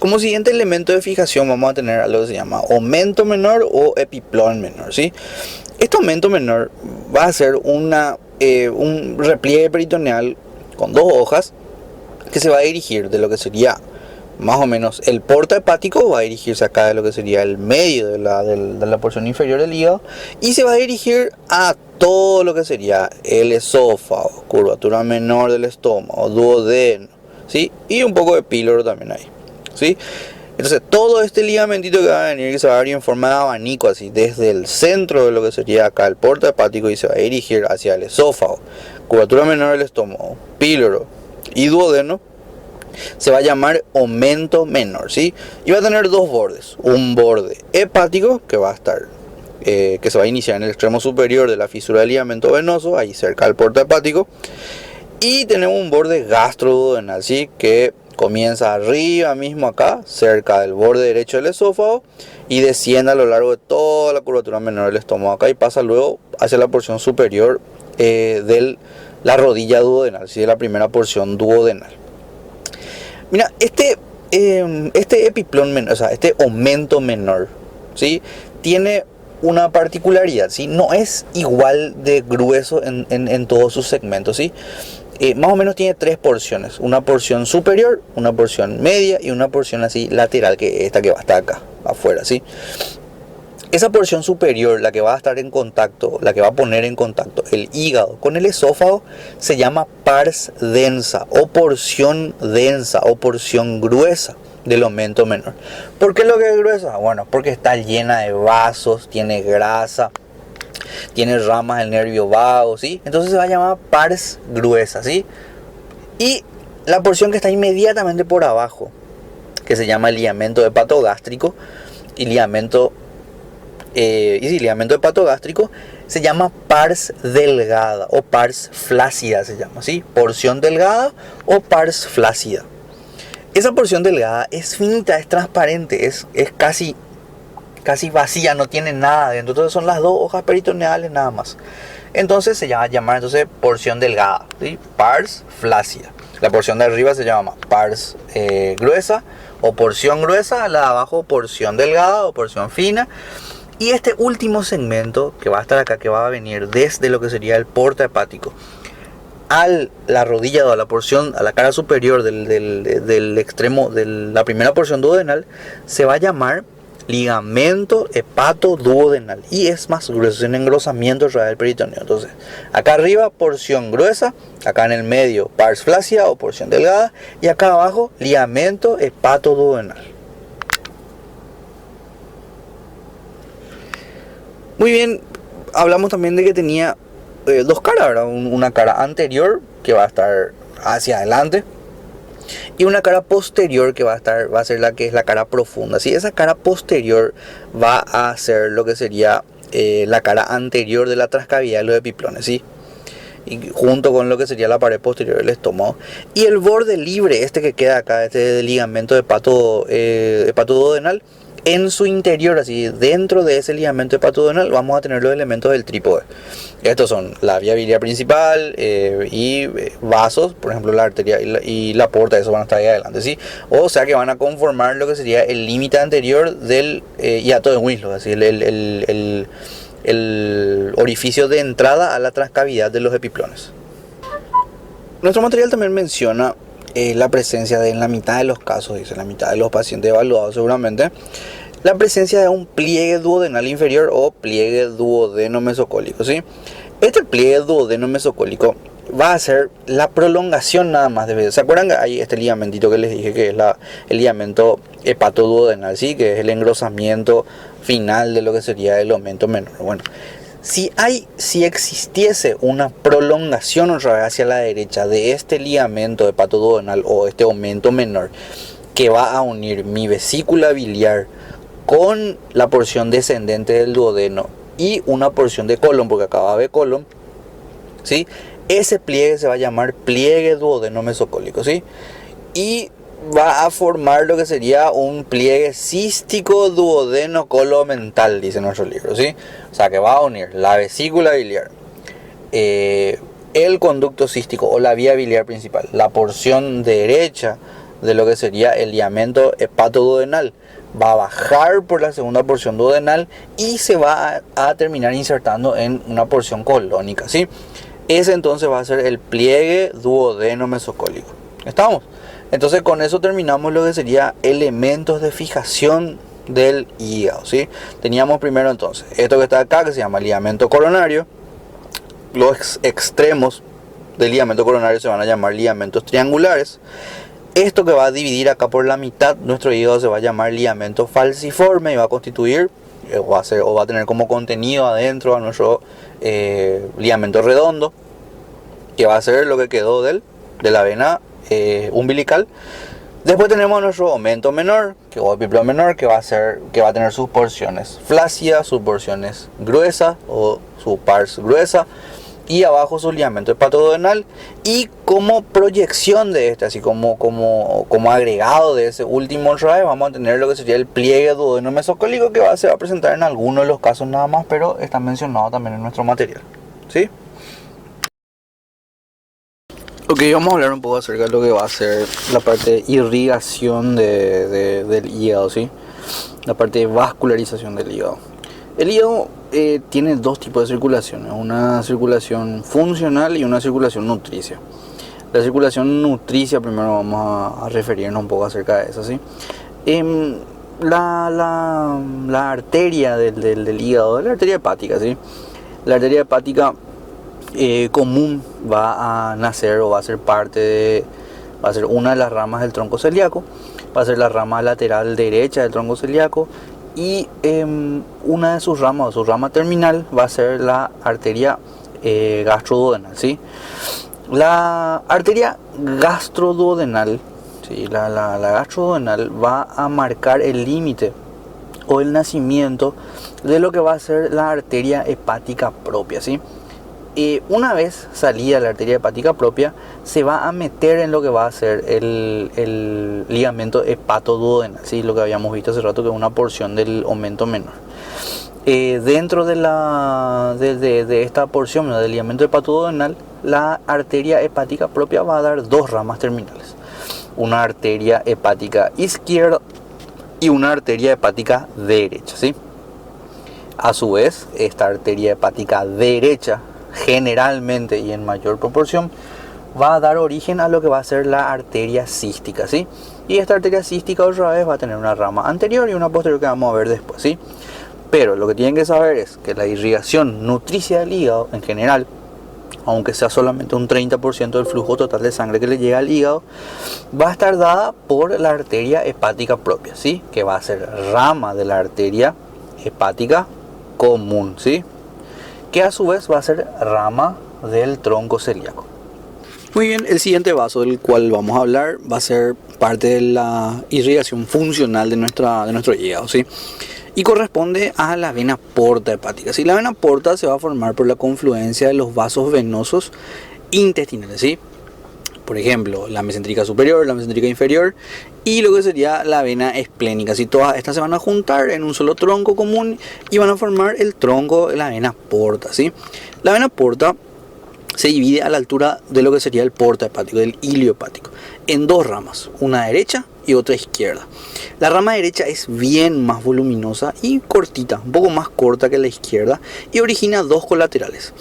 Como siguiente elemento de fijación vamos a tener algo que se llama aumento menor o epiplón menor, ¿sí? Este aumento menor va a ser un repliegue peritoneal con dos hojas que se va a dirigir de lo que sería más o menos el porta hepático, va a dirigirse acá de lo que sería el medio de la porción inferior del hígado y se va a dirigir a todo lo que sería el esófago, curvatura menor del estómago, duodeno, ¿sí? Y un poco de píloro también ahí, ¿sí? Entonces todo este ligamentito que va a venir, que se va a abrir en forma de abanico, así desde el centro de lo que sería acá el porta hepático y se va a dirigir hacia el esófago, curvatura menor del estómago, píloro y duodeno, se va a llamar aumento menor, ¿sí? Y va a tener dos bordes, un borde hepático que va a estar, que se va a iniciar en el extremo superior de la fisura del ligamento venoso, ahí cerca del puerto hepático, y tenemos un borde gastroduodenal, ¿sí? Que comienza arriba mismo acá, cerca del borde derecho del esófago, y desciende a lo largo de toda la curvatura menor del estómago acá y pasa luego hacia la porción superior de la rodilla duodenal, ¿sí? De la primera porción duodenal. Mira, este epiplón menor, o sea, este aumento menor, ¿sí? Tiene una particularidad, ¿sí? No es igual de grueso en todos sus segmentos, ¿sí? Más o menos tiene tres porciones, una porción superior, una porción media y una porción así lateral, que esta que va a estar acá afuera, ¿sí? Esa porción superior, la que va a estar en contacto, la que va a poner en contacto el hígado con el esófago, se llama pars densa o porción gruesa del aumento menor. ¿Por qué lo que es gruesa? Bueno, porque está llena de vasos, tiene grasa, tiene ramas del nervio vago, ¿sí? Entonces se va a llamar pars gruesa, ¿sí? Y la porción que está inmediatamente por abajo, que se llama el ligamento hepatogástrico y ligamento hepatogástrico, se llama pars delgada o pars flácida, se llama, ¿sí? Porción delgada o pars flácida. Esa porción delgada es finita, es transparente, es casi vacía, no tiene nada dentro. Entonces son las dos hojas peritoneales nada más. Entonces se llama entonces porción delgada, ¿sí? Pars flácida. La porción de arriba se llama pars gruesa o porción gruesa, la de abajo porción delgada o porción fina. Y este último segmento que va a estar acá, que va a venir desde lo que sería el porta hepático a la rodilla o a la porción, a la cara superior del extremo de la primera porción duodenal, se va a llamar ligamento hepatoduodenal y es más grueso, es un engrosamiento del peritoneo. Entonces, acá arriba porción gruesa, acá en el medio pars flácida o porción delgada y acá abajo ligamento hepatoduodenal. Muy bien, hablamos también de que tenía dos caras, ¿verdad? Una cara anterior que va a estar hacia adelante y una cara posterior que va a ser la que es la cara profunda. ¿Sí? Esa cara posterior va a ser lo que sería la cara anterior de la transcavidad de los epiplones, ¿sí? Y junto con lo que sería la pared posterior del estómago. Y el borde libre, este que queda acá, este del ligamento hepatoduodenal, en su interior, así dentro de ese ligamento hepatoduodenal, vamos a tener los elementos del trípode. Estos son la vía biliar principal y vasos, por ejemplo la arteria y la porta, eso van a estar ahí adelante, ¿sí? O sea que van a conformar lo que sería el límite anterior del hiato de Winslow, así el orificio de entrada a la transcavidad de los epiplones. Nuestro material también menciona la presencia en la mitad de los casos, dice, en la mitad de los pacientes evaluados seguramente, la presencia de un pliegue duodenal inferior o pliegue duodeno mesocólico, ¿sí? Este pliegue duodeno mesocólico va a ser la prolongación nada más de... ¿Se acuerdan que hay este ligamentito que les dije que es el ligamento hepatoduodenal, ¿sí? Que es el engrosamiento final de lo que sería el aumento menor. Bueno, si existiese una prolongación otra vez hacia la derecha de este ligamento hepatoduodenal o este aumento menor que va a unir mi vesícula biliar con la porción descendente del duodeno y una porción de colon, porque acá va a haber colon, ¿sí? Ese pliegue se va a llamar pliegue duodeno mesocólico, ¿sí? Y va a formar lo que sería un pliegue cístico duodeno colomental, dice nuestro libro, ¿sí? O sea que va a unir la vesícula biliar, el conducto cístico o la vía biliar principal, la porción derecha de lo que sería el ligamento hepatoduodenal, va a bajar por la segunda porción duodenal y se va a terminar insertando en una porción colónica, ¿sí? Ese entonces va a ser el pliegue duodeno mesocólico. ¿Estamos? Entonces con eso terminamos lo que sería elementos de fijación del hígado, ¿sí? Teníamos primero entonces esto que está acá, que se llama ligamento coronario. Los extremos del ligamento coronario se van a llamar ligamentos triangulares. Esto que va a dividir acá por la mitad nuestro hígado se va a llamar ligamento falciforme y va a constituir o va a tener como contenido adentro a nuestro ligamento redondo, que va a ser lo que quedó de la vena umbilical. Después tenemos nuestro aumento menor, o epíplomo menor, que va a tener sus porciones flácidas, sus porciones gruesas o su pars gruesa, y abajo su ligamento hepatoduodenal. Y como proyección de este, así como agregado de ese último RAE, vamos a tener lo que sería el pliegue duodeno mesocólico, que se va a presentar en algunos de los casos nada más, pero está mencionado también en nuestro material, ¿sí? Ok, vamos a hablar un poco acerca de lo que va a ser la parte de irrigación del hígado, ¿sí? La parte de vascularización del hígado. El hígado tiene dos tipos de circulación, una circulación funcional y una circulación nutricia. La circulación nutricia, primero vamos a referirnos un poco acerca de eso, ¿sí? La arteria del hígado, la arteria hepática, ¿sí? La arteria hepática común va a nacer o va a ser una de las ramas del tronco celíaco, va a ser la rama lateral derecha del tronco celíaco, y una de sus ramas, su rama terminal, va a ser la arteria gastroduodenal, ¿sí? La arteria gastroduodenal, ¿sí? La gastroduodenal va a marcar el límite o el nacimiento de lo que va a ser la arteria hepática propia, ¿sí? Una vez salida la arteria hepática propia, se va a meter en lo que va a ser el ligamento hepatoduodenal, ¿sí? Lo que habíamos visto hace rato, que es una porción del aumento menor. Dentro de esta porción del ligamento hepatoduodenal, la arteria hepática propia va a dar dos ramas terminales: una arteria hepática izquierda y una arteria hepática derecha, ¿sí? A su vez, esta arteria hepática derecha, generalmente y en mayor proporción, va a dar origen a lo que va a ser la arteria cística, ¿sí? Y esta arteria cística otra vez va a tener una rama anterior y una posterior que vamos a ver después, ¿sí? Pero lo que tienen que saber es que la irrigación nutricia del hígado en general, aunque sea solamente un 30% del flujo total de sangre que le llega al hígado, va a estar dada por la arteria hepática propia, ¿sí? Que va a ser rama de la arteria hepática común, ¿sí? Que a su vez va a ser rama del tronco celíaco. Muy bien, el siguiente vaso del cual vamos a hablar va a ser parte de la irrigación funcional de nuestro hígado, ¿sí? Y corresponde a la vena porta hepática, ¿sí? La vena porta se va a formar por la confluencia de los vasos venosos intestinales, ¿sí? Por ejemplo, la mesentérica superior, la mesentérica inferior y lo que sería la vena esplénica, ¿sí? Todas estas se van a juntar en un solo tronco común y van a formar el tronco de la vena porta, ¿sí? La vena porta se divide a la altura de lo que sería el porta hepático, del hilio hepático, en dos ramas, una derecha y otra izquierda. La rama derecha es bien más voluminosa y cortita, un poco más corta que la izquierda, y origina dos colaterales.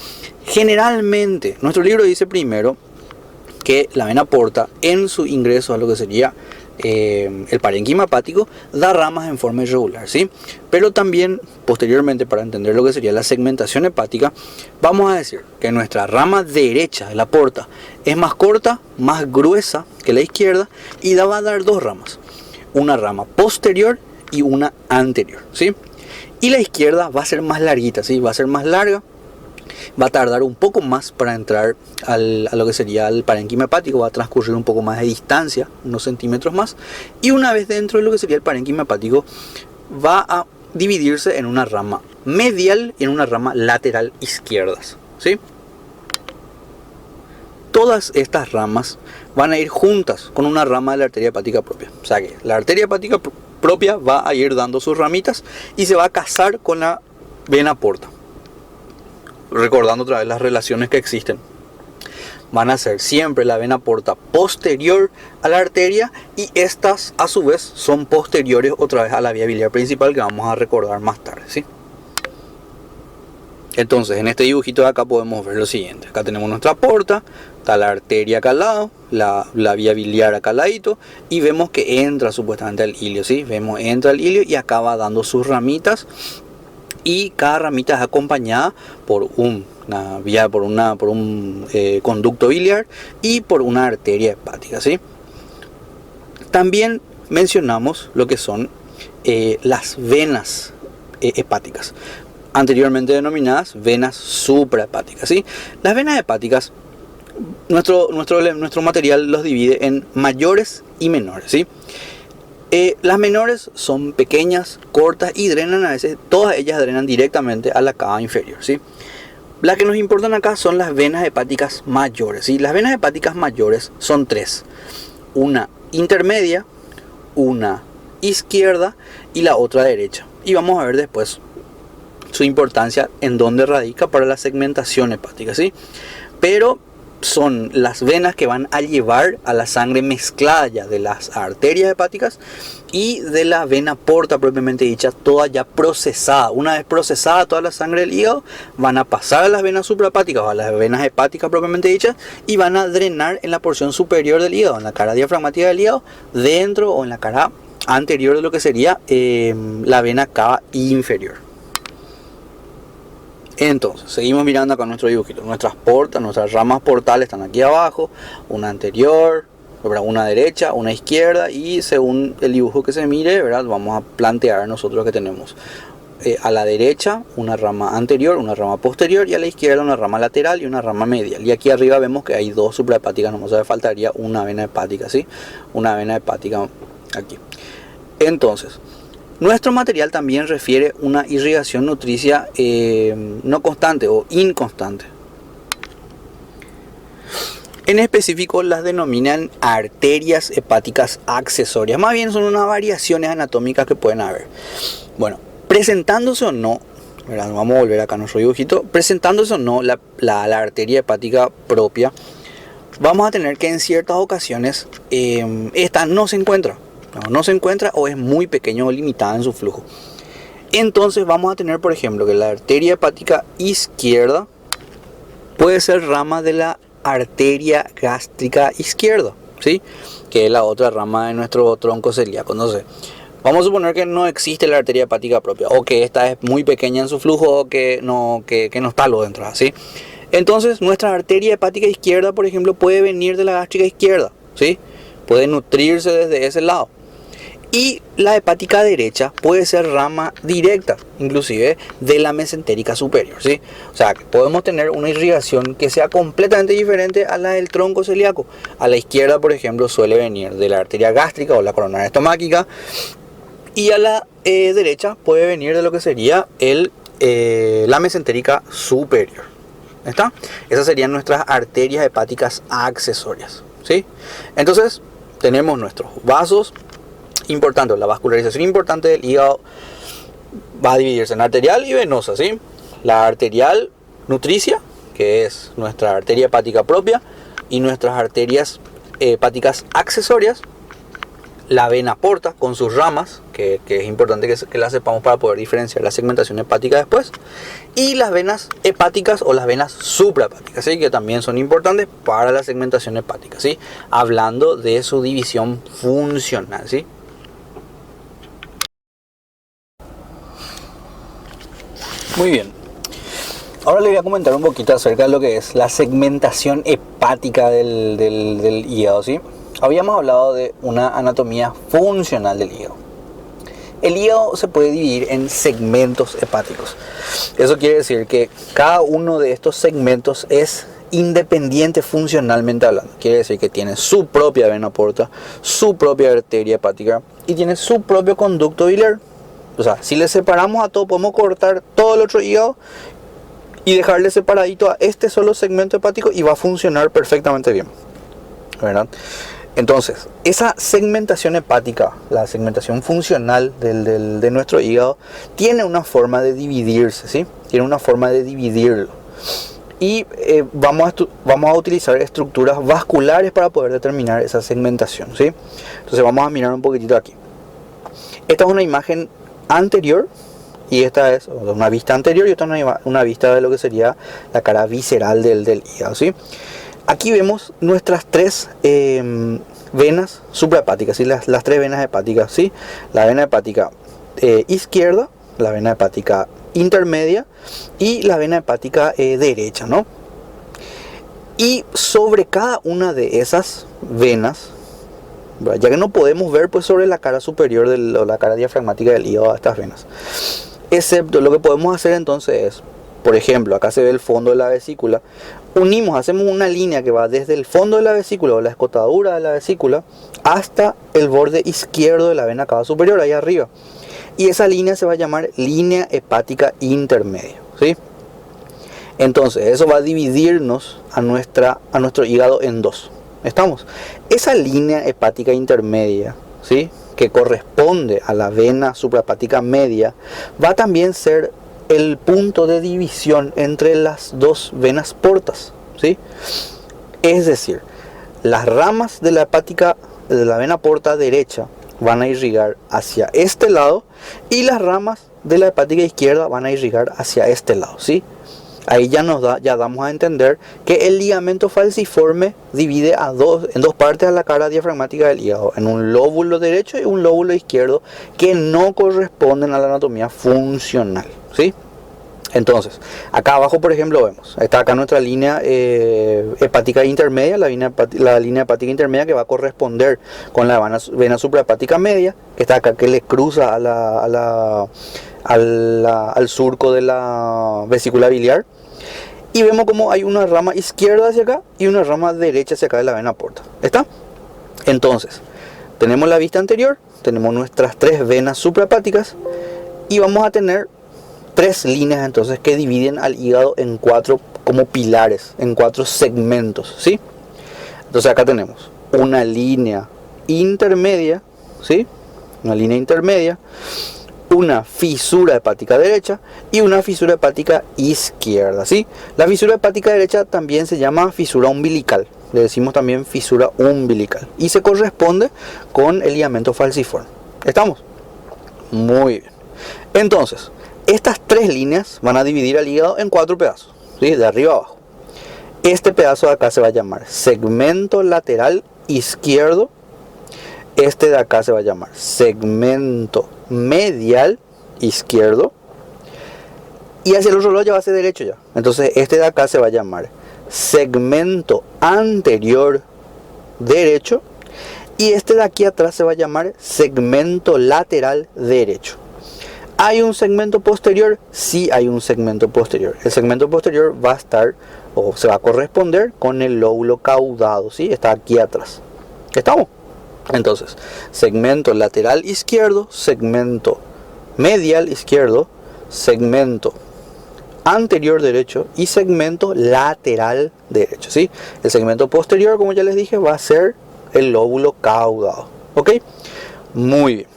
Generalmente, nuestro libro dice primero que la vena porta, en su ingreso a lo que sería el parénquima hepático, da ramas en forma irregular, ¿sí? Pero también posteriormente, para entender lo que sería la segmentación hepática, vamos a decir que nuestra rama derecha de la porta es más corta, más gruesa que la izquierda, y va a dar dos ramas, una rama posterior y una anterior, ¿sí? Y la izquierda va a ser más larguita, ¿sí? Va a ser más larga, va a tardar un poco más para entrar a lo que sería el parénquima hepático, va a transcurrir un poco más de distancia, unos centímetros más, y una vez dentro de lo que sería el parénquima hepático, va a dividirse en una rama medial y en una rama lateral izquierdas, ¿sí? Todas estas ramas van a ir juntas con una rama de la arteria hepática propia, o sea que la arteria hepática propia va a ir dando sus ramitas y se va a casar con la vena porta. Recordando otra vez las relaciones que existen, van a ser siempre la vena porta posterior a la arteria, y estas a su vez son posteriores otra vez a la vía biliar principal, que vamos a recordar más tarde, ¿sí? Entonces en este dibujito de acá podemos ver lo siguiente: acá tenemos nuestra porta, está la arteria acá al lado, la vía biliar acá al ladito, y vemos que entra supuestamente al hilio, ¿sí? Entra al hilio y acaba dando sus ramitas, y cada ramita es acompañada por un conducto biliar y por una arteria hepática, ¿sí? También mencionamos lo que son las venas hepáticas, anteriormente denominadas venas suprahepáticas, ¿sí? Las venas hepáticas nuestro material los divide en mayores y menores, ¿sí? Las menores son pequeñas, cortas y drenan a veces, todas ellas drenan directamente a la cava inferior, ¿sí? Las que nos importan acá son las venas hepáticas mayores, ¿sí? Las venas hepáticas mayores son tres: una intermedia, una izquierda y la otra derecha. Y vamos a ver después su importancia en dónde radica para la segmentación hepática, ¿sí? Pero son las venas que van a llevar a la sangre mezclada ya de las arterias hepáticas y de la vena porta propiamente dicha, toda ya procesada. Una vez procesada toda la sangre del hígado, van a pasar a las venas suprahepáticas o a las venas hepáticas propiamente dichas y van a drenar en la porción superior del hígado, en la cara diafragmática del hígado, dentro o en la cara anterior de lo que sería la vena cava inferior. Entonces, seguimos mirando acá nuestro dibujito. Nuestras ramas portales están aquí abajo, una anterior, una derecha, una izquierda, y según el dibujo que se mire, ¿verdad?, vamos a plantear nosotros que tenemos a la derecha una rama anterior, una rama posterior, y a la izquierda una rama lateral y una rama medial. Y aquí arriba vemos que hay dos suprahepáticas, nomás faltaría una vena hepática, ¿sí? Una vena hepática aquí. Entonces, nuestro material también refiere una irrigación nutricia no constante o inconstante. En específico las denominan arterias hepáticas accesorias. Más bien son unas variaciones anatómicas que pueden haber. Bueno, presentándose o no, ¿verdad?, vamos a volver acá a nuestro dibujito. Presentándose o no la arteria hepática propia, vamos a tener que en ciertas ocasiones esta no se encuentra. No se encuentra o es muy pequeño o limitada en su flujo. Entonces vamos a tener, por ejemplo, que la arteria hepática izquierda puede ser rama de la arteria gástrica izquierda, ¿sí?, que es la otra rama de nuestro tronco celíaco. Entonces, vamos a suponer que no existe la arteria hepática propia, o que esta es muy pequeña en su flujo, o que no está lo dentro, ¿sí? Entonces, nuestra arteria hepática izquierda, por ejemplo, puede venir de la gástrica izquierda, ¿sí? Puede nutrirse desde ese lado. Y la hepática derecha puede ser rama directa, inclusive, de la mesentérica superior, ¿sí? O sea, que podemos tener una irrigación que sea completamente diferente a la del tronco celíaco. A la izquierda, por ejemplo, suele venir de la arteria gástrica o la coronaria estomáquica. Y a la derecha puede venir de lo que sería la mesentérica superior. ¿Está? Esas serían nuestras arterias hepáticas accesorias, ¿sí? Entonces, tenemos nuestros vasos. Importante, la vascularización importante del hígado va a dividirse en arterial y venosa, ¿sí? La arterial nutricia, que es nuestra arteria hepática propia, y nuestras arterias hepáticas accesorias, la vena porta con sus ramas, que es importante que la sepamos para poder diferenciar la segmentación hepática después, y las venas hepáticas o las venas suprahepáticas, ¿sí?, que también son importantes para la segmentación hepática, ¿sí?, hablando de su división funcional, ¿sí? Muy bien, ahora les voy a comentar un poquito acerca de lo que es la segmentación hepática del hígado, ¿sí? Habíamos hablado de una anatomía funcional del hígado. El hígado se puede dividir en segmentos hepáticos. Eso quiere decir que cada uno de estos segmentos es independiente funcionalmente hablando. Quiere decir que tiene su propia vena porta, su propia arteria hepática y tiene su propio conducto biliar. O sea, si le separamos a todo, podemos cortar todo el otro hígado y dejarle separadito a este solo segmento hepático y va a funcionar perfectamente bien, ¿verdad? Entonces, esa segmentación hepática, la segmentación funcional de nuestro hígado, tiene una forma de dividirse, ¿sí? Tiene una forma de dividirlo. Y vamos a utilizar estructuras vasculares para poder determinar esa segmentación, ¿sí? Entonces vamos a mirar un poquitito aquí. Esta es una imagen anterior y esta es una vista anterior y esta es una vista de lo que sería la cara visceral del hígado, ¿sí? Aquí vemos nuestras tres venas suprahepáticas, ¿sí? Las tres venas hepáticas, ¿sí? La vena hepática izquierda, la vena hepática intermedia y la vena hepática derecha, ¿no? Y sobre cada una de esas venas, ya que no podemos ver pues sobre la cara superior o la cara diafragmática del hígado a estas venas, excepto lo que podemos hacer entonces es por ejemplo, acá se ve el fondo de la vesícula, unimos, hacemos una línea que va desde el fondo de la vesícula o la escotadura de la vesícula hasta el borde izquierdo de la vena cava superior, ahí arriba. Y esa línea se va a llamar línea hepática intermedia, ¿sí? Entonces, eso va a dividirnos a nuestro hígado en dos. ¿Estamos? Esa línea hepática intermedia, ¿sí?, que corresponde a la vena suprahepática media, va a también ser el punto de división entre las dos venas portas, ¿sí? Es decir, las ramas de la vena porta derecha van a irrigar hacia este lado y las ramas de la hepática izquierda van a irrigar hacia este lado, ¿sí? Ahí ya damos a entender que el ligamento falciforme divide en dos partes a la cara diafragmática del hígado, en un lóbulo derecho y un lóbulo izquierdo que no corresponden a la anatomía funcional, ¿sí? Entonces, acá abajo, por ejemplo, vemos, está acá nuestra línea hepática intermedia, la línea hepática intermedia que va a corresponder con la vena suprahepática media, que está acá, que le cruza al surco de la vesícula biliar. Y vemos como hay una rama izquierda hacia acá y una rama derecha hacia acá de la vena porta. ¿Está? Entonces, tenemos la vista anterior, tenemos nuestras tres venas suprahepáticas y vamos a tener tres líneas entonces que dividen al hígado en cuatro como pilares, en cuatro segmentos, ¿sí? Entonces acá tenemos una línea intermedia, ¿sí? Una línea intermedia, una fisura hepática derecha y una fisura hepática izquierda, ¿sí? La fisura hepática derecha también se llama fisura umbilical, le decimos también fisura umbilical y se corresponde con el ligamento falciforme. ¿Estamos? Muy bien. Entonces, estas tres líneas van a dividir al hígado en cuatro pedazos, ¿sí? De arriba a abajo. Este pedazo de acá se va a llamar segmento lateral izquierdo. Este de acá se va a llamar segmento medial izquierdo. Y hacia el otro lado ya va a ser derecho ya. Entonces este de acá se va a llamar segmento anterior derecho. Y este de aquí atrás se va a llamar segmento lateral derecho. ¿Hay un segmento posterior? Sí hay un segmento posterior. El segmento posterior va a estar o se va a corresponder con el lóbulo caudado, ¿sí? Está aquí atrás. ¿Estamos? Entonces, segmento lateral izquierdo, segmento medial izquierdo, segmento anterior derecho y segmento lateral derecho, ¿sí? El segmento posterior, como ya les dije, va a ser el lóbulo caudado. ¿Ok? Muy bien.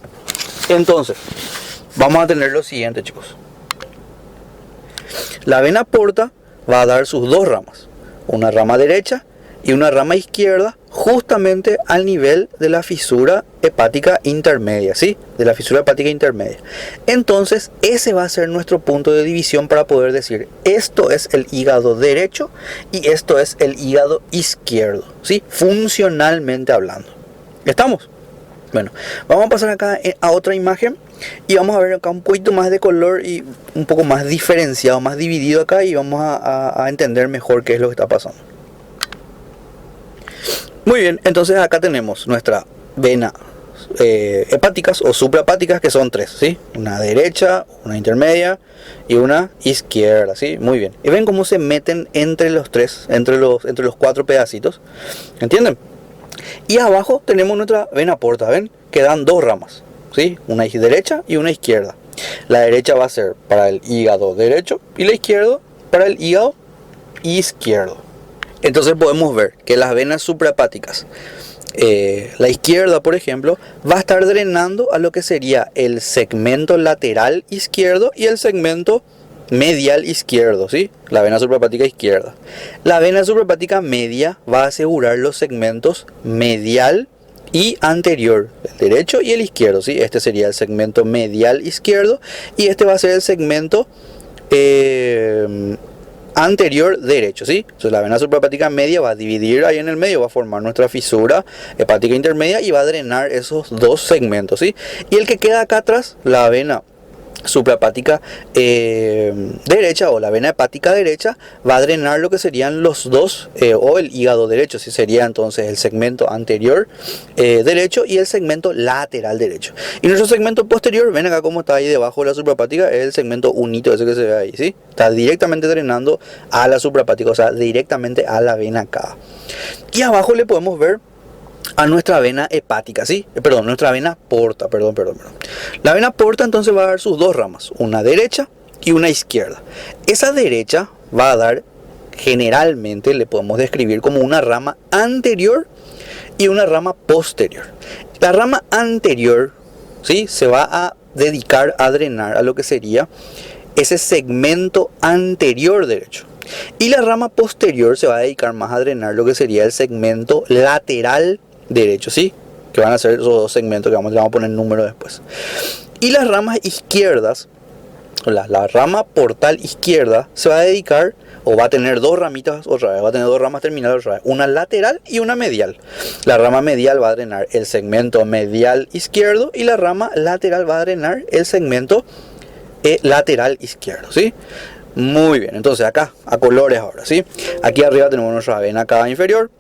Entonces, vamos a tener lo siguiente, chicos. La vena porta va a dar sus dos ramas, una rama derecha y una rama izquierda, justamente al nivel de la fisura hepática intermedia, ¿sí? De la fisura hepática intermedia. Entonces, ese va a ser nuestro punto de división para poder decir, esto es el hígado derecho y esto es el hígado izquierdo, ¿sí? Funcionalmente hablando. ¿Estamos? Bueno, vamos a pasar acá a otra imagen y vamos a ver acá un poquito más de color y un poco más diferenciado, más dividido acá, y vamos a entender mejor qué es lo que está pasando. Muy bien, entonces acá tenemos nuestra vena hepáticas o suprahepáticas, que son tres, ¿sí? Una derecha, una intermedia y una izquierda, ¿sí? Muy bien. Y ven cómo se meten entre los tres, entre los cuatro pedacitos. ¿Entienden? Y abajo tenemos nuestra vena porta, ¿ven? Que dan dos ramas, ¿sí? Una derecha y una izquierda. La derecha va a ser para el hígado derecho y la izquierda para el hígado izquierdo. Entonces podemos ver que las venas suprahepáticas, la izquierda, por ejemplo, va a estar drenando a lo que sería el segmento lateral izquierdo y el segmento medial izquierdo, ¿sí? La vena suprahepática izquierda. La vena suprahepática media va a asegurar los segmentos medial y anterior, el derecho y el izquierdo, ¿sí? Este sería el segmento medial izquierdo y este va a ser el segmento anterior derecho, ¿sí? Entonces la vena suprahepática media va a dividir ahí en el medio, va a formar nuestra fisura hepática intermedia y va a drenar esos dos segmentos, ¿sí? Y el que queda acá atrás, la vena suprahepática derecha o la vena hepática derecha va a drenar lo que serían los dos o el hígado derecho, si sería entonces el segmento anterior derecho y el segmento lateral derecho. Y nuestro segmento posterior, ven acá como está ahí debajo de la suprahepática, es el segmento unito ese que se ve ahí, ¿sí? Está directamente drenando a la suprahepática, o sea, directamente a la vena cava. Y abajo le podemos ver a nuestra vena hepática, ¿sí? Perdón, nuestra vena porta, perdón. La vena porta entonces va a dar sus dos ramas, una derecha y una izquierda. Esa derecha va a dar, generalmente le podemos describir como una rama anterior y una rama posterior. La rama anterior, ¿sí? Se va a dedicar a drenar a lo que sería ese segmento anterior derecho. Y la rama posterior se va a dedicar más a drenar lo que sería el segmento lateral derecho, ¿sí? Que van a ser esos dos segmentos que le vamos a poner número después. Y las ramas izquierdas, la rama portal izquierda se va a dedicar, o va a tener dos ramitas otra vez, va a tener dos ramas terminales otra vez, una lateral y una medial. La rama medial va a drenar el segmento medial izquierdo y la rama lateral va a drenar el segmento lateral izquierdo, ¿sí? Muy bien, entonces acá a colores ahora, ¿sí? Aquí arriba tenemos nuestra vena cava inferior,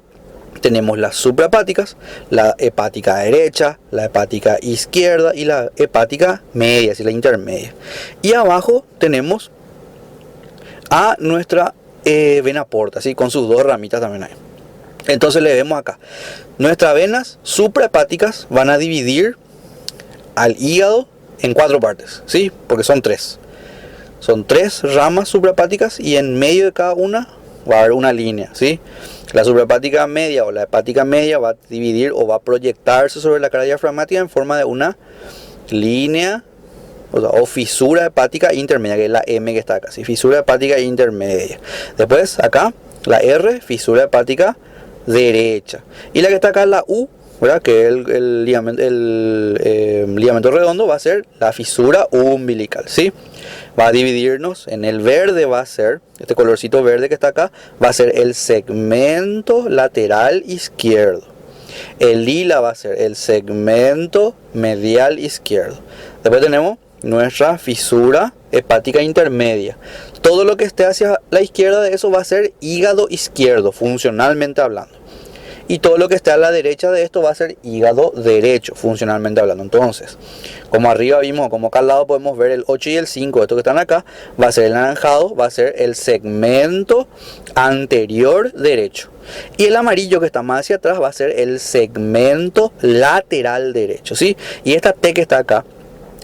tenemos las suprahepáticas, la hepática derecha, la hepática izquierda y la hepática media, así la intermedia. Y abajo tenemos a nuestra vena porta, ¿sí? Con sus dos ramitas también ahí. Entonces le vemos acá, nuestras venas suprahepáticas van a dividir al hígado en cuatro partes, ¿sí? Porque son tres. Son tres ramas suprahepáticas y en medio de cada una va a haber una línea, ¿sí? La suprahepática media o la hepática media va a dividir o va a proyectarse sobre la cara diafragmática en forma de una línea, o fisura hepática intermedia, que es la M que está acá, ¿sí? Fisura hepática intermedia. Después acá la R, fisura hepática derecha. Y la que está acá, la U, ¿verdad? Que el ligamento redondo va a ser la fisura umbilical, ¿sí? Va a dividirnos en el verde, va a ser, este colorcito verde que está acá, va a ser el segmento lateral izquierdo. El lila va a ser el segmento medial izquierdo. Después tenemos nuestra fisura hepática intermedia. Todo lo que esté hacia la izquierda de eso va a ser hígado izquierdo, funcionalmente hablando. Y todo lo que esté a la derecha de esto va a ser hígado derecho, funcionalmente hablando. Entonces, como arriba vimos, como acá al lado podemos ver el 8 y el 5, estos que están acá, va a ser el anaranjado, va a ser el segmento anterior derecho. Y el amarillo que está más hacia atrás va a ser el segmento lateral derecho, ¿sí? Y esta T que está acá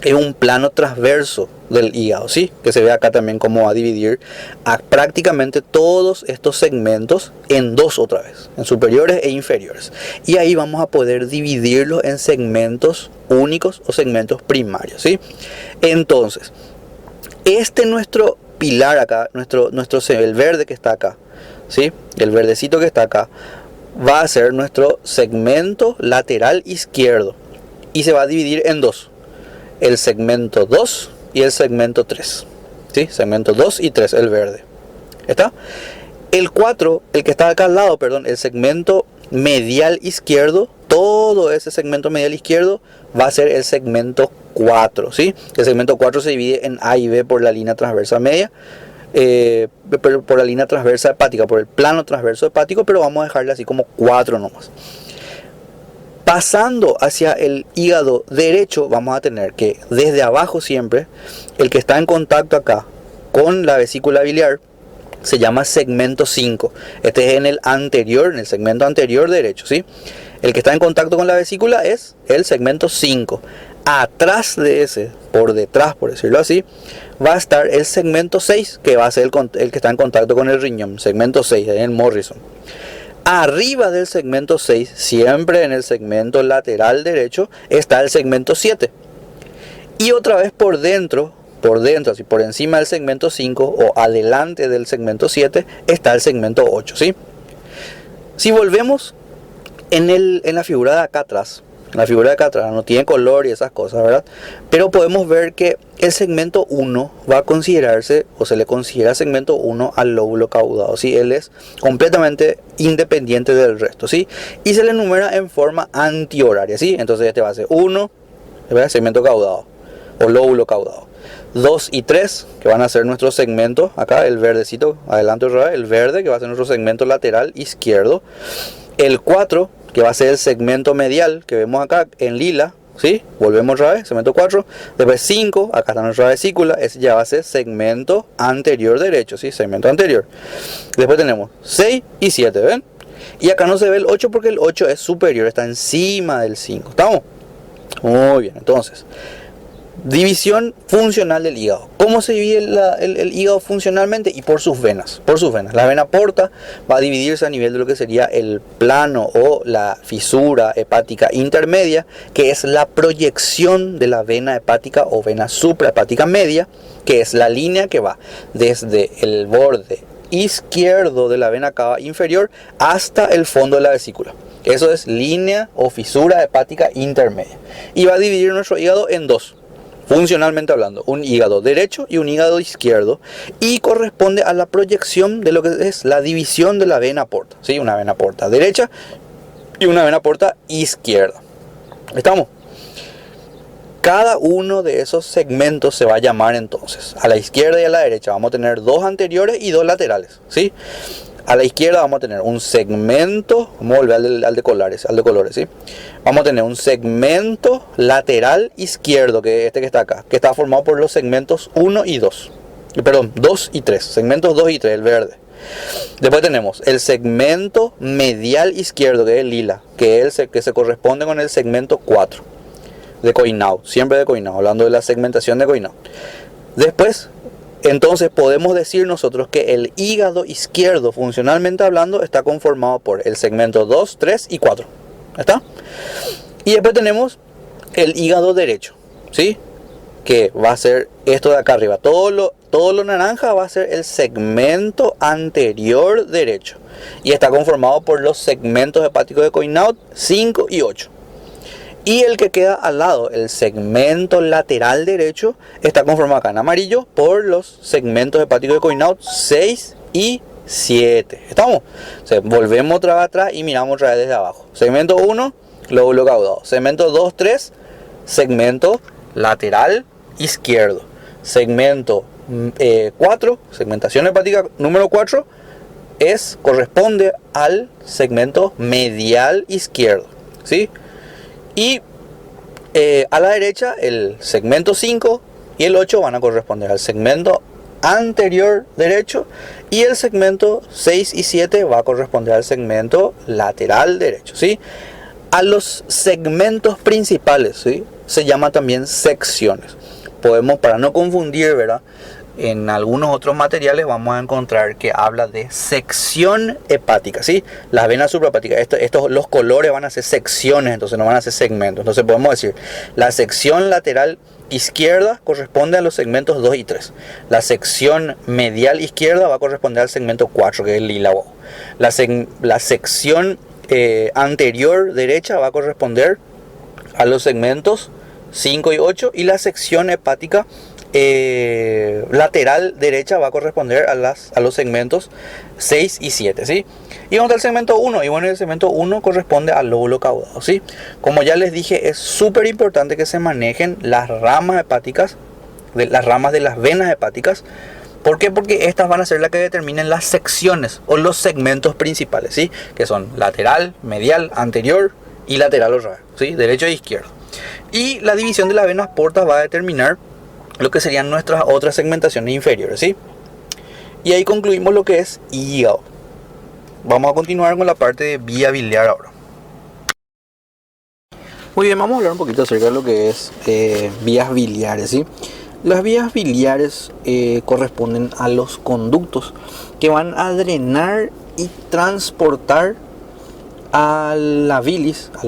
es un plano transverso del hígado, ¿sí? Que se ve acá también cómo va a dividir a prácticamente todos estos segmentos en dos otra vez, en superiores e inferiores. Y ahí vamos a poder dividirlos en segmentos únicos o segmentos primarios, ¿sí? Entonces, nuestro pilar acá, el verde que está acá, ¿sí? El verdecito que está acá va a ser nuestro segmento lateral izquierdo y se va a dividir en dos. El segmento 2 y el segmento 3, ¿sí? Segmento 2 y 3, el verde. ¿Está? El 4, el que está acá al lado, perdón, el segmento medial izquierdo, todo ese segmento medial izquierdo va a ser el segmento 4, ¿sí? El segmento 4 se divide en A y B por la línea transversa media, por la línea transversa hepática, por el plano transverso hepático, pero vamos a dejarle así como 4 nomás. Pasando hacia el hígado derecho, vamos a tener que desde abajo siempre, el que está en contacto acá con la vesícula biliar se llama segmento 5. Este es en el segmento anterior derecho, ¿sí? El que está en contacto con la vesícula es el segmento 5. Atrás de ese, por detrás, por decirlo así, va a estar el segmento 6, que va a ser el que está en contacto con el riñón, segmento 6, en el Morrison. Arriba del segmento 6, siempre en el segmento lateral derecho, está el segmento 7. Y otra vez por dentro, así por encima del segmento 5 o adelante del segmento 7, está el segmento 8, ¿sí? Si volvemos en la figura de acá atrás, no tiene color y esas cosas, ¿verdad? Pero podemos ver que el segmento 1 va a considerarse, o se le considera segmento 1 al lóbulo caudado, ¿sí? Él es completamente independiente del resto, ¿sí? Y se le enumera en forma antihoraria, ¿sí? Entonces este va a ser 1, ¿verdad? Segmento caudado o lóbulo caudado. 2 y 3, que van a ser nuestros segmentos, acá el verdecito, adelante otra vez, el verde, que va a ser nuestro segmento lateral izquierdo. El 4, que va a ser el segmento medial, que vemos acá en lila, ¿sí? Volvemos otra vez, segmento 4. Después 5, acá está nuestra vesícula, ese ya va a ser segmento anterior derecho, ¿sí? Segmento anterior. Después tenemos 6 y 7, ¿ven? Y acá no se ve el 8 porque el 8 es superior, está encima del 5. ¿Estamos? Muy bien, entonces, división funcional del hígado. ¿Cómo se divide el hígado funcionalmente? Y por sus venas. Por sus venas. La vena porta va a dividirse a nivel de lo que sería el plano o la fisura hepática intermedia, que es la proyección de la vena hepática o vena suprahepática media, que es la línea que va desde el borde izquierdo de la vena cava inferior hasta el fondo de la vesícula. Eso es línea o fisura hepática intermedia. Y va a dividir nuestro hígado en dos, funcionalmente hablando, un hígado derecho y un hígado izquierdo, y corresponde a la proyección de lo que es la división de la vena porta, ¿sí? Una vena porta derecha y una vena porta izquierda. ¿Estamos? Cada uno de esos segmentos se va a llamar entonces, a la izquierda y a la derecha vamos a tener dos anteriores y dos laterales, ¿sí? A la izquierda vamos a tener un segmento, vamos a volver al de colores, ¿sí? Vamos a tener un segmento lateral izquierdo, que es este que está acá, que está formado por los segmentos 1 y 2. Perdón, 2 y 3, segmentos 2 y 3, el verde. Después tenemos el segmento medial izquierdo, que es el lila, que es el que se corresponde con el segmento 4 de Coinaud, siempre de Coinaud, hablando de la segmentación de Coinaud. Después, entonces podemos decir nosotros que el hígado izquierdo, funcionalmente hablando, está conformado por el segmento 2, 3 y 4. ¿Está? Y después tenemos el hígado derecho, ¿sí? Que va a ser esto de acá arriba. Todo lo naranja va a ser el segmento anterior derecho. Y está conformado por los segmentos hepáticos de Coinaud 5 y 8. Y el que queda al lado, el segmento lateral derecho, está conformado acá en amarillo por los segmentos hepáticos de Coinaud 6 y 7. ¿Estamos? O sea, volvemos otra vez atrás y miramos otra vez desde abajo. Segmento 1, lóbulo caudado. Segmento 2, 3, segmento lateral izquierdo. Segmento 4, segmentación hepática número 4, corresponde al segmento medial izquierdo, ¿sí? Y a la derecha el segmento 5 y el 8 van a corresponder al segmento anterior derecho, y el segmento 6 y 7 va a corresponder al segmento lateral derecho, ¿sí? A los segmentos principales, ¿sí? Se llama también secciones. Podemos, para no confundir, ¿verdad? En algunos otros materiales vamos a encontrar que habla de sección hepática, ¿sí? Las venas suprahepáticas, los colores van a ser secciones, entonces no van a ser segmentos. Entonces podemos decir, la sección lateral izquierda corresponde a los segmentos 2 y 3. La sección medial izquierda va a corresponder al segmento 4, que es el lila. La sección anterior derecha va a corresponder a los segmentos 5 y 8, y la sección hepática lateral derecha va a corresponder a los segmentos 6 y 7, ¿sí? Y vamos al segmento 1, y bueno, el segmento 1 corresponde al lóbulo caudado, ¿sí? Como ya les dije, es súper importante que se manejen las ramas hepáticas, las ramas de las venas hepáticas. ¿Por qué? Porque estas van a ser las que determinen las secciones o los segmentos principales, ¿sí? Que son lateral, medial, anterior y lateral otra vez, ¿sí? Derecho e izquierdo. Y la división de las venas portas va a determinar lo que serían nuestras otras segmentaciones inferiores, ¿sí? Y ahí concluimos lo que es hígado. Vamos a continuar con la parte de vía biliar ahora. Muy bien, vamos a hablar un poquito acerca de lo que es vías biliares, ¿sí? Las vías biliares corresponden a los conductos que van a drenar y transportar a la bilis, a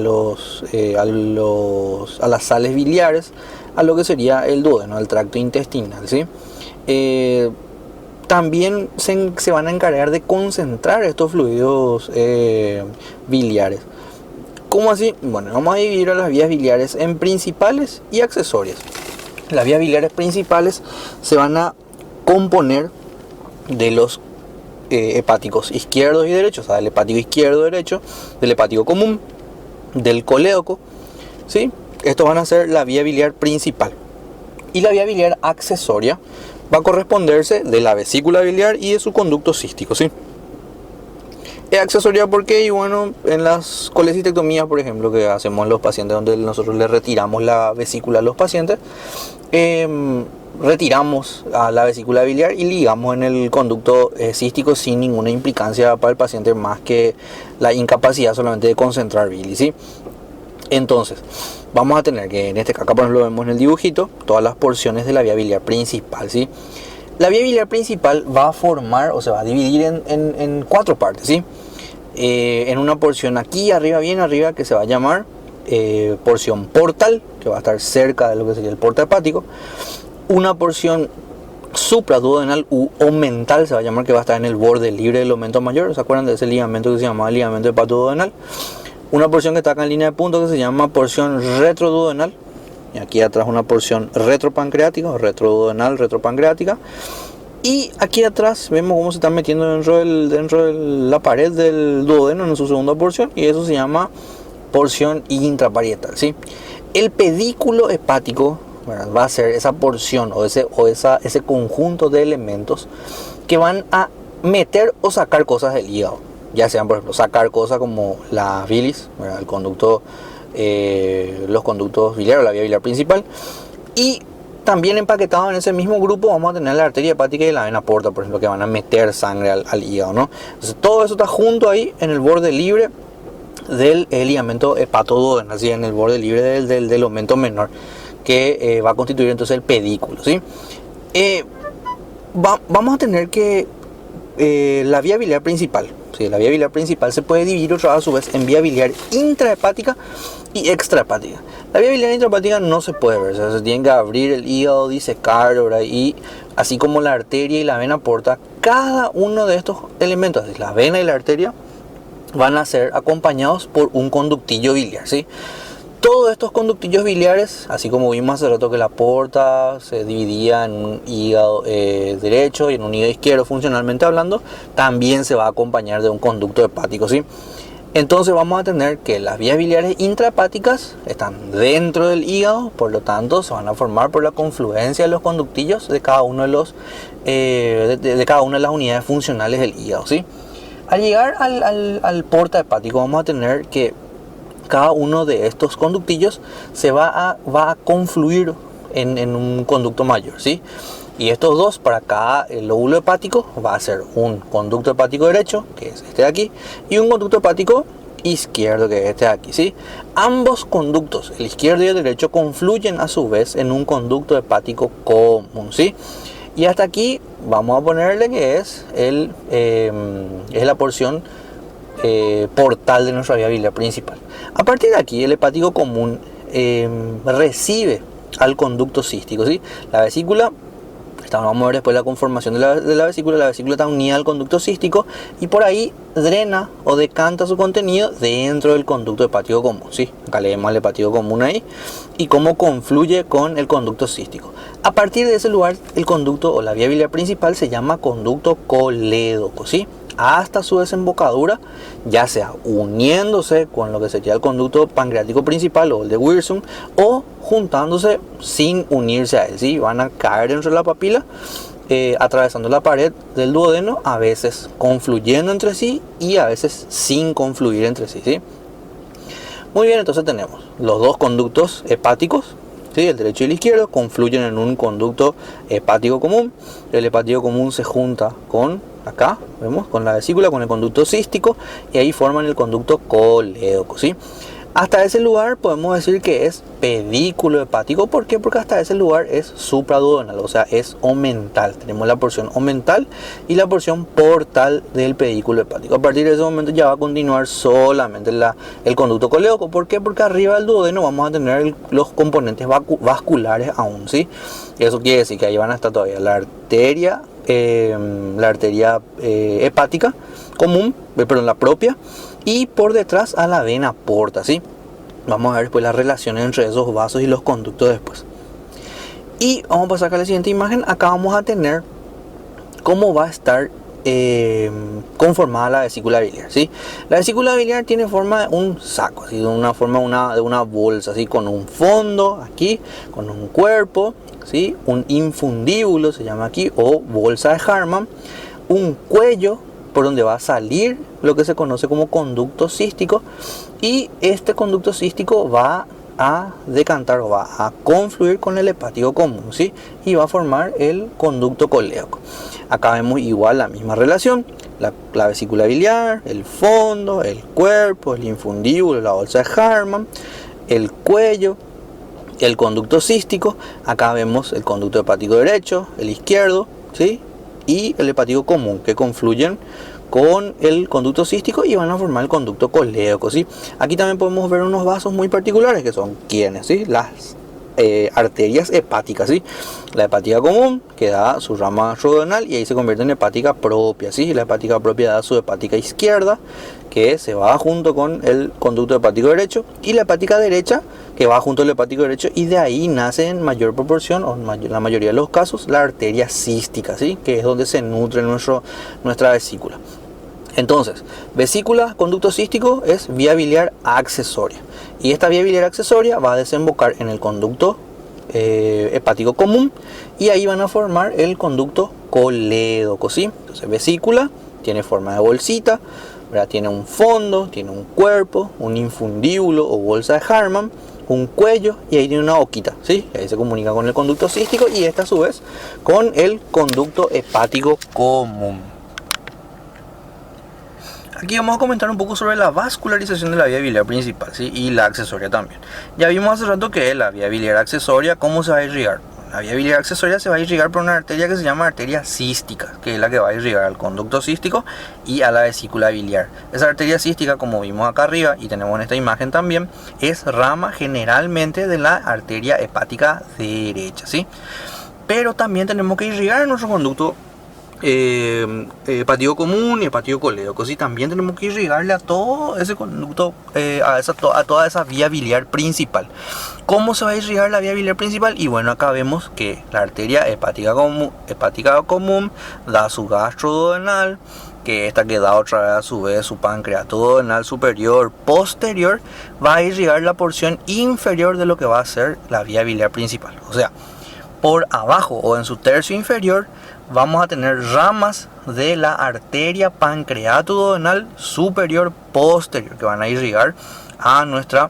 las sales biliares, a lo que sería el duodeno, el tracto intestinal, ¿sí? También se van a encargar de concentrar estos fluidos biliares. ¿Cómo así? Bueno, vamos a dividir a las vías biliares en principales y accesorias. Las vías biliares principales se van a componer de los hepáticos izquierdos y derechos, o sea, del hepático izquierdo derecho, del hepático común, del colédoco, ¿sí? Estos van a ser la vía biliar principal. Y la vía biliar accesoria va a corresponderse de la vesícula biliar y de su conducto cístico, ¿sí? Es accesoria porque, y bueno, en las colecistectomías, por ejemplo, que hacemos en los pacientes, donde nosotros le retiramos la vesícula a los pacientes, retiramos a la vesícula biliar y ligamos en el conducto cístico sin ninguna implicancia para el paciente, más que la incapacidad solamente de concentrar bilis, ¿sí? Entonces, vamos a tener que, en este caso, por ejemplo, lo vemos en el dibujito, todas las porciones de la vía biliar principal, ¿sí? La vía biliar principal va a formar, o se va a dividir en 4 partes, ¿sí? En una porción aquí arriba, bien arriba, que se va a llamar porción portal, que va a estar cerca de lo que sería el porta hepático. Una porción supraduodenal u omental, se va a llamar, que va a estar en el borde libre del omento mayor. ¿Se acuerdan de ese ligamento que se llamaba ligamento hepatoduodenal? Una porción que está acá en línea de punto, que se llama porción retroduodenal. Y aquí atrás una porción retropancreática, retroduodenal, retropancreática. Y aquí atrás vemos cómo se está metiendo dentro de la pared del duodeno en su segunda porción. Y eso se llama porción intraparietal, ¿sí? El pedículo hepático, ¿verdad?, va a ser esa porción o ese conjunto de elementos que van a meter o sacar cosas del hígado. Ya sean, por ejemplo, sacar cosas como la bilis, ¿verdad?, el conducto, los conductos biliares o la vía biliar principal. Y también empaquetados en ese mismo grupo vamos a tener la arteria hepática y la vena porta, por ejemplo, que van a meter sangre al hígado, ¿no? Entonces todo eso está junto ahí en el borde libre del ligamento hepatoduodenal, así en el borde libre del omento menor, que va a constituir entonces el pedículo, ¿sí? Vamos a tener que la vía biliar principal, ¿sí? La vía biliar principal se puede dividir otra vez a su vez en vía biliar intrahepática y extrahepática. La vía biliar intrahepática no se puede ver, o sea, se tiene que abrir el hígado, disecar, ¿verdad? Y así como la arteria y la vena porta, cada uno de estos elementos, la vena y la arteria, van a ser acompañados por un conductillo biliar, ¿sí? Todos estos conductillos biliares, así como vimos hace rato que la porta se dividía en un hígado derecho y en un hígado izquierdo funcionalmente hablando, también se va a acompañar de un conducto hepático, ¿sí? Entonces vamos a tener que las vías biliares intrahepáticas están dentro del hígado, por lo tanto se van a formar por la confluencia de los conductillos de cada uno de los de cada una de las unidades funcionales del hígado, ¿sí? Al llegar al porta hepático vamos a tener que cada uno de estos conductillos se va a confluir en un conducto mayor, ¿sí? Y estos dos, para cada lóbulo hepático, va a ser un conducto hepático derecho, que es este de aquí, y un conducto hepático izquierdo, que es este de aquí, ¿sí? Ambos conductos, el izquierdo y el derecho, confluyen a su vez en un conducto hepático común, ¿sí? Y hasta aquí vamos a ponerle que es la porción portal de nuestra vía biliar principal. A partir de aquí, el hepático común recibe al conducto cístico, ¿sí? La vesícula, vamos a ver después la conformación de la vesícula está unida al conducto cístico y por ahí drena o decanta su contenido dentro del conducto hepático común, ¿sí? Acá leemos el hepático común ahí y cómo confluye con el conducto cístico. A partir de ese lugar, el conducto o la vía biliar principal se llama conducto colédoco, ¿sí? Hasta su desembocadura, ya sea uniéndose con lo que sería el conducto pancreático principal o el de Wirsum, o juntándose sin unirse a él, ¿sí? Van a caer dentro de la papila, atravesando la pared del duodeno, a veces confluyendo entre sí y a veces sin confluir entre sí, ¿sí? Muy bien, entonces tenemos los dos conductos hepáticos, ¿sí? El derecho y el izquierdo confluyen en un conducto hepático común. El hepático común se junta con, acá vemos, con la vesícula, con el conducto cístico, y ahí forman el conducto colédoco, ¿sí? Hasta ese lugar podemos decir que es pedículo hepático. ¿Por qué? Porque hasta ese lugar es supraduodenal, o sea, es omental. Tenemos la porción omental y la porción portal del pedículo hepático. A partir de ese momento ya va a continuar solamente el conducto colédoco. ¿Por qué? Porque arriba del duodeno vamos a tener los componentes vasculares aún, ¿sí? Eso quiere decir que ahí van a estar todavía la arteria hepática común, perdón, la propia, y por detrás a la vena porta, ¿sí? Vamos a ver después las relaciones entre esos vasos y los conductos después. Y vamos a pasar a la siguiente imagen. Acá vamos a tener cómo va a estar conformada la vesícula biliar, ¿sí? La vesícula biliar tiene forma de un saco, ¿sí? De una forma de una bolsa, ¿sí? Con un fondo aquí, con un cuerpo, ¿sí? Un infundíbulo se llama aquí, o bolsa de Hartmann, un cuello por donde va a salir lo que se conoce como conducto cístico, y este conducto cístico va a decantar o va a confluir con el hepático común, ¿sí? Y va a formar el conducto colédoco. Acá vemos igual la misma relación, la vesícula biliar, el fondo, el cuerpo, el infundíbulo, la bolsa de Hartmann, el cuello, el conducto cístico. Acá vemos el conducto hepático derecho, el izquierdo, ¿sí? Y el hepático común, que confluyen con el conducto cístico y van a formar el conducto colédoco, ¿sí? Aquí también podemos ver unos vasos muy particulares, que son ¿quiénes? ¿Sí? Las arterias hepáticas, ¿sí? La hepática común, que da su rama duodenal y ahí se convierte en hepática propia, ¿sí? La hepática propia da su hepática izquierda, que se va junto con el conducto hepático derecho, y la hepática derecha, que va junto al hepático derecho, y de ahí nace en mayor proporción, o en la mayoría de los casos, la arteria cística, ¿sí? Que es donde se nutre nuestra vesícula. Entonces, vesícula, conducto cístico es vía biliar accesoria, y esta vía biliar accesoria va a desembocar en el conducto hepático común, y ahí van a formar el conducto colédoco, ¿sí? Entonces, vesícula tiene forma de bolsita, ¿verdad? Tiene un fondo, tiene un cuerpo, un infundíbulo o bolsa de Hartmann, un cuello, y ahí tiene una boquita, ¿sí? Ahí se comunica con el conducto cístico y esta a su vez con el conducto hepático común. Aquí vamos a comentar un poco sobre la vascularización de la vía biliar principal, ¿sí? Y la accesoria también. Ya vimos hace rato que la vía biliar accesoria, ¿cómo se va a irrigar? La vía biliar accesoria se va a irrigar por una arteria que se llama arteria cística, que es la que va a irrigar al conducto cístico y a la vesícula biliar. Esa arteria cística, como vimos acá arriba y tenemos en esta imagen también, es rama generalmente de la arteria hepática derecha, ¿sí? Pero también tenemos que irrigar nuestro conducto hepático común y hepático colédoco, ¿sí? También tenemos que irrigarle a todo ese conducto, a toda esa vía biliar principal. ¿Cómo se va a irrigar la vía biliar principal? Y bueno, acá vemos que la arteria hepática común da su gastroduodenal, que esta que da otra vez a su vez su pancreato duodenal superior posterior, va a irrigar la porción inferior de lo que va a ser la vía biliar principal. O sea, por abajo o en su tercio inferior vamos a tener ramas de la arteria pancreato duodenal superior posterior que van a irrigar a nuestra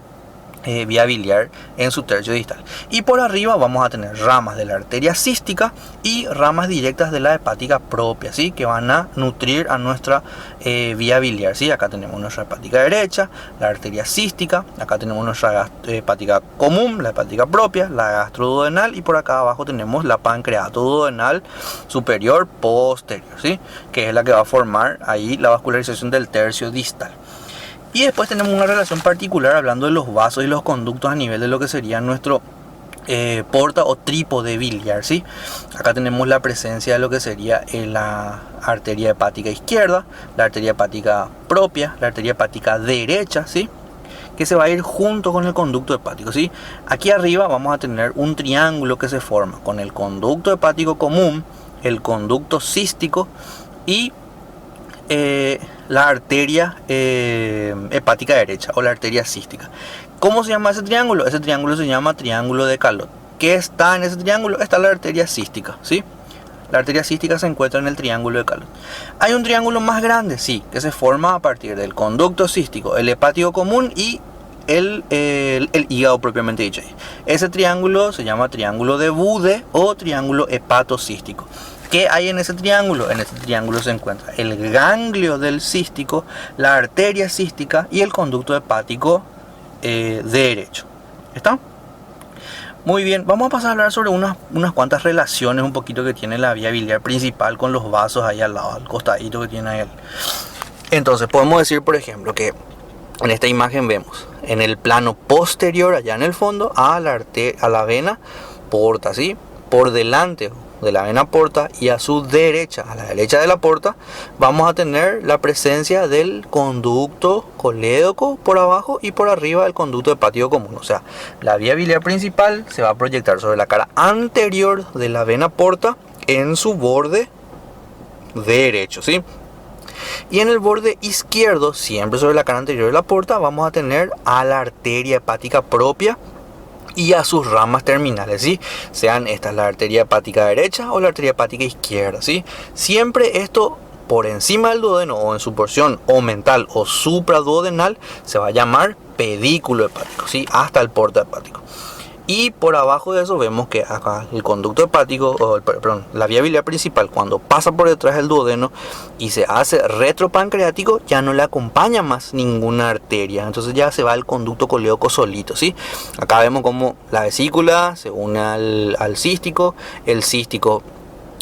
vía biliar en su tercio distal. Y por arriba vamos a tener ramas de la arteria cística y ramas directas de la hepática propia, ¿sí? Que van a nutrir a nuestra vía biliar, ¿sí? Acá tenemos nuestra hepática derecha, la arteria cística, acá tenemos nuestra hepática común, la hepática propia, la gastroduodenal, y por acá abajo tenemos la pancreato duodenal superior posterior, ¿sí? Que es la que va a formar ahí la vascularización del tercio distal. Y después tenemos una relación particular hablando de los vasos y los conductos a nivel de lo que sería nuestro porta o trípode biliar, ¿sí? Acá tenemos la presencia de lo que sería la arteria hepática izquierda, la arteria hepática propia, la arteria hepática derecha, ¿sí? Que se va a ir junto con el conducto hepático, ¿sí? Aquí arriba vamos a tener un triángulo que se forma con el conducto hepático común, el conducto cístico y la arteria hepática derecha o la arteria cística. ¿Cómo se llama ese triángulo? Ese triángulo se llama triángulo de Calot. ¿Qué está en ese triángulo? Está la arteria cística, ¿sí? La arteria cística se encuentra en el triángulo de Calot. ¿Hay un triángulo más grande? Sí, que se forma a partir del conducto cístico, el hepático común y el hígado propiamente dicho. Ese triángulo se llama triángulo de Bude o triángulo hepatocístico. ¿Qué hay en ese triángulo? En ese triángulo se encuentra el ganglio del cístico, la arteria cística y el conducto hepático derecho. ¿Está? Muy bien, vamos a pasar a hablar sobre unas cuantas relaciones un poquito que tiene la vía biliar principal con los vasos ahí al lado, al costadito que tiene ahí. Entonces podemos decir, por ejemplo, que en esta imagen vemos en el plano posterior, allá en el fondo, a la vena porta, ¿sí? Por delante de la vena porta y a su derecha, a la derecha de la porta, vamos a tener la presencia del conducto colédoco por abajo y por arriba el conducto hepático común. O sea, la vía biliar principal se va a proyectar sobre la cara anterior de la vena porta en su borde derecho, ¿sí? Y en el borde izquierdo, siempre sobre la cara anterior de la porta, vamos a tener a la arteria hepática propia y a sus ramas terminales, ¿sí? Sean estas la arteria hepática derecha o la arteria hepática izquierda, ¿sí? Siempre esto por encima del duodeno o en su porción omental o supraduodenal se va a llamar pedículo hepático, ¿sí? Hasta el porta hepático. Y por abajo de eso vemos que acá el conducto hepático, la vía biliar principal, cuando pasa por detrás del duodeno y se hace retropancreático, ya no le acompaña más ninguna arteria. Entonces ya se va el conducto colédoco solito, ¿sí? Acá vemos como la vesícula se une al cístico, el cístico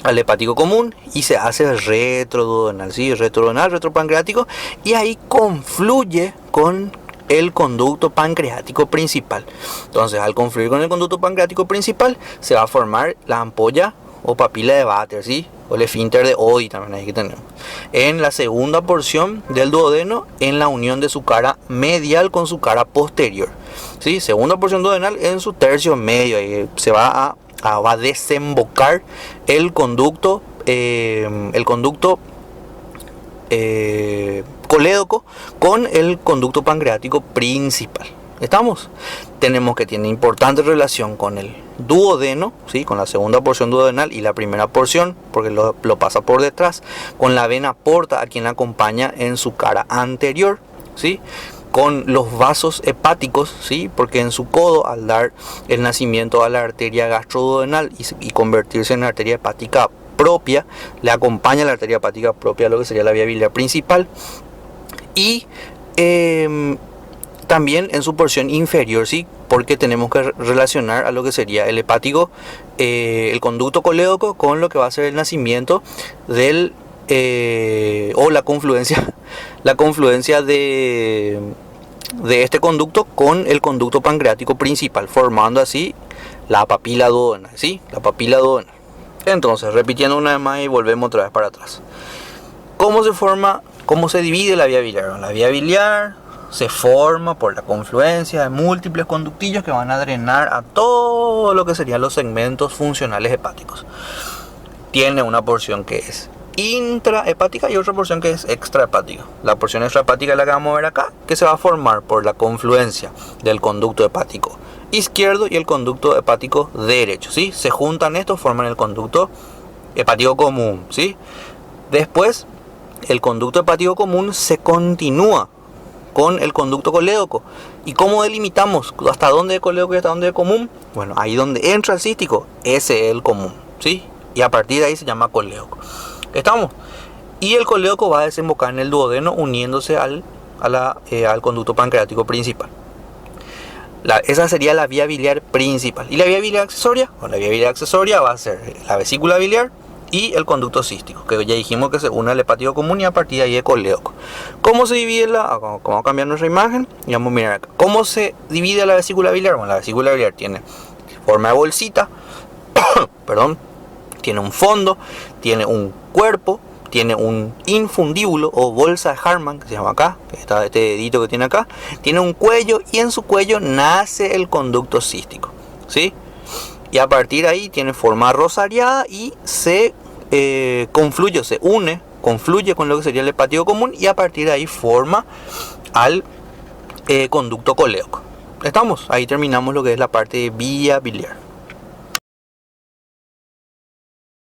al hepático común y se hace retroduodenal, ¿sí? Retroduodenal, retropancreático, y ahí confluye con el conducto pancreático principal. Entonces, al confluir con el conducto pancreático principal, se va a formar la ampolla o papila de Vater, ¿sí? O el esfínter de Oddi también ahí que tenemos. En la segunda porción del duodeno, en la unión de su cara medial con su cara posterior, ¿sí? Segunda porción duodenal en su tercio medio, ahí se va a desembocar el conducto colédoco con el conducto pancreático principal. ¿Estamos? Tenemos que tiene importante relación con el duodeno, ¿sí? Con la segunda porción duodenal y la primera porción, porque lo pasa por detrás, con la vena porta a quien la acompaña en su cara anterior, ¿sí? Con los vasos hepáticos, ¿sí? Porque en su codo, al dar el nacimiento a la arteria gastroduodenal y convertirse en arteria hepática propia, le acompaña la arteria hepática propia, lo que sería la vía biliar principal, y también en su porción inferior, ¿sí? Porque tenemos que relacionar a lo que sería el hepático, el conducto colédoco con lo que va a ser el nacimiento del o la confluencia de este conducto con el conducto pancreático principal, formando así la papila duodenal, ¿sí? La papila duodenal. Entonces, repitiendo una vez más y volvemos otra vez para atrás. ¿Cómo se divide la vía biliar? La vía biliar se forma por la confluencia de múltiples conductillos que van a drenar a todo lo que serían los segmentos funcionales hepáticos. Tiene una porción que es intrahepática y otra porción que es extrahepática. La porción extrahepática es la que vamos a ver acá, que se va a formar por la confluencia del conducto hepático izquierdo y el conducto hepático derecho, ¿sí? Se juntan estos, forman el conducto hepático común, ¿sí? Después, el conducto hepático común se continúa con el conducto colédoco. ¿Y cómo delimitamos hasta dónde es colédoco y hasta dónde es común? Bueno, ahí donde entra el cístico, ese es el común, ¿sí? Y a partir de ahí se llama colédoco. ¿Estamos? Y el colédoco va a desembocar en el duodeno uniéndose al conducto pancreático principal. Esa sería la vía biliar principal. ¿Y la vía biliar accesoria? Bueno, la vía biliar accesoria va a ser la vesícula biliar y el conducto cístico, que ya dijimos que se une al hepático común y a partir de ahí es colédoco. ¿Cómo se divide vamos a cambiar nuestra imagen y vamos a mirar acá. ¿Cómo se divide la vesícula biliar? Bueno, la vesícula biliar tiene forma de bolsita, perdón, tiene un fondo, tiene un cuerpo, tiene un infundíbulo o bolsa de Hartmann, que se llama acá, este dedito que tiene acá, tiene un cuello y en su cuello nace el conducto cístico, ¿sí? Y a partir de ahí tiene forma rosariada y se confluye con lo que sería el hepático común y a partir de ahí forma al conducto colédoco. ¿Estamos? Ahí terminamos lo que es la parte de vía biliar.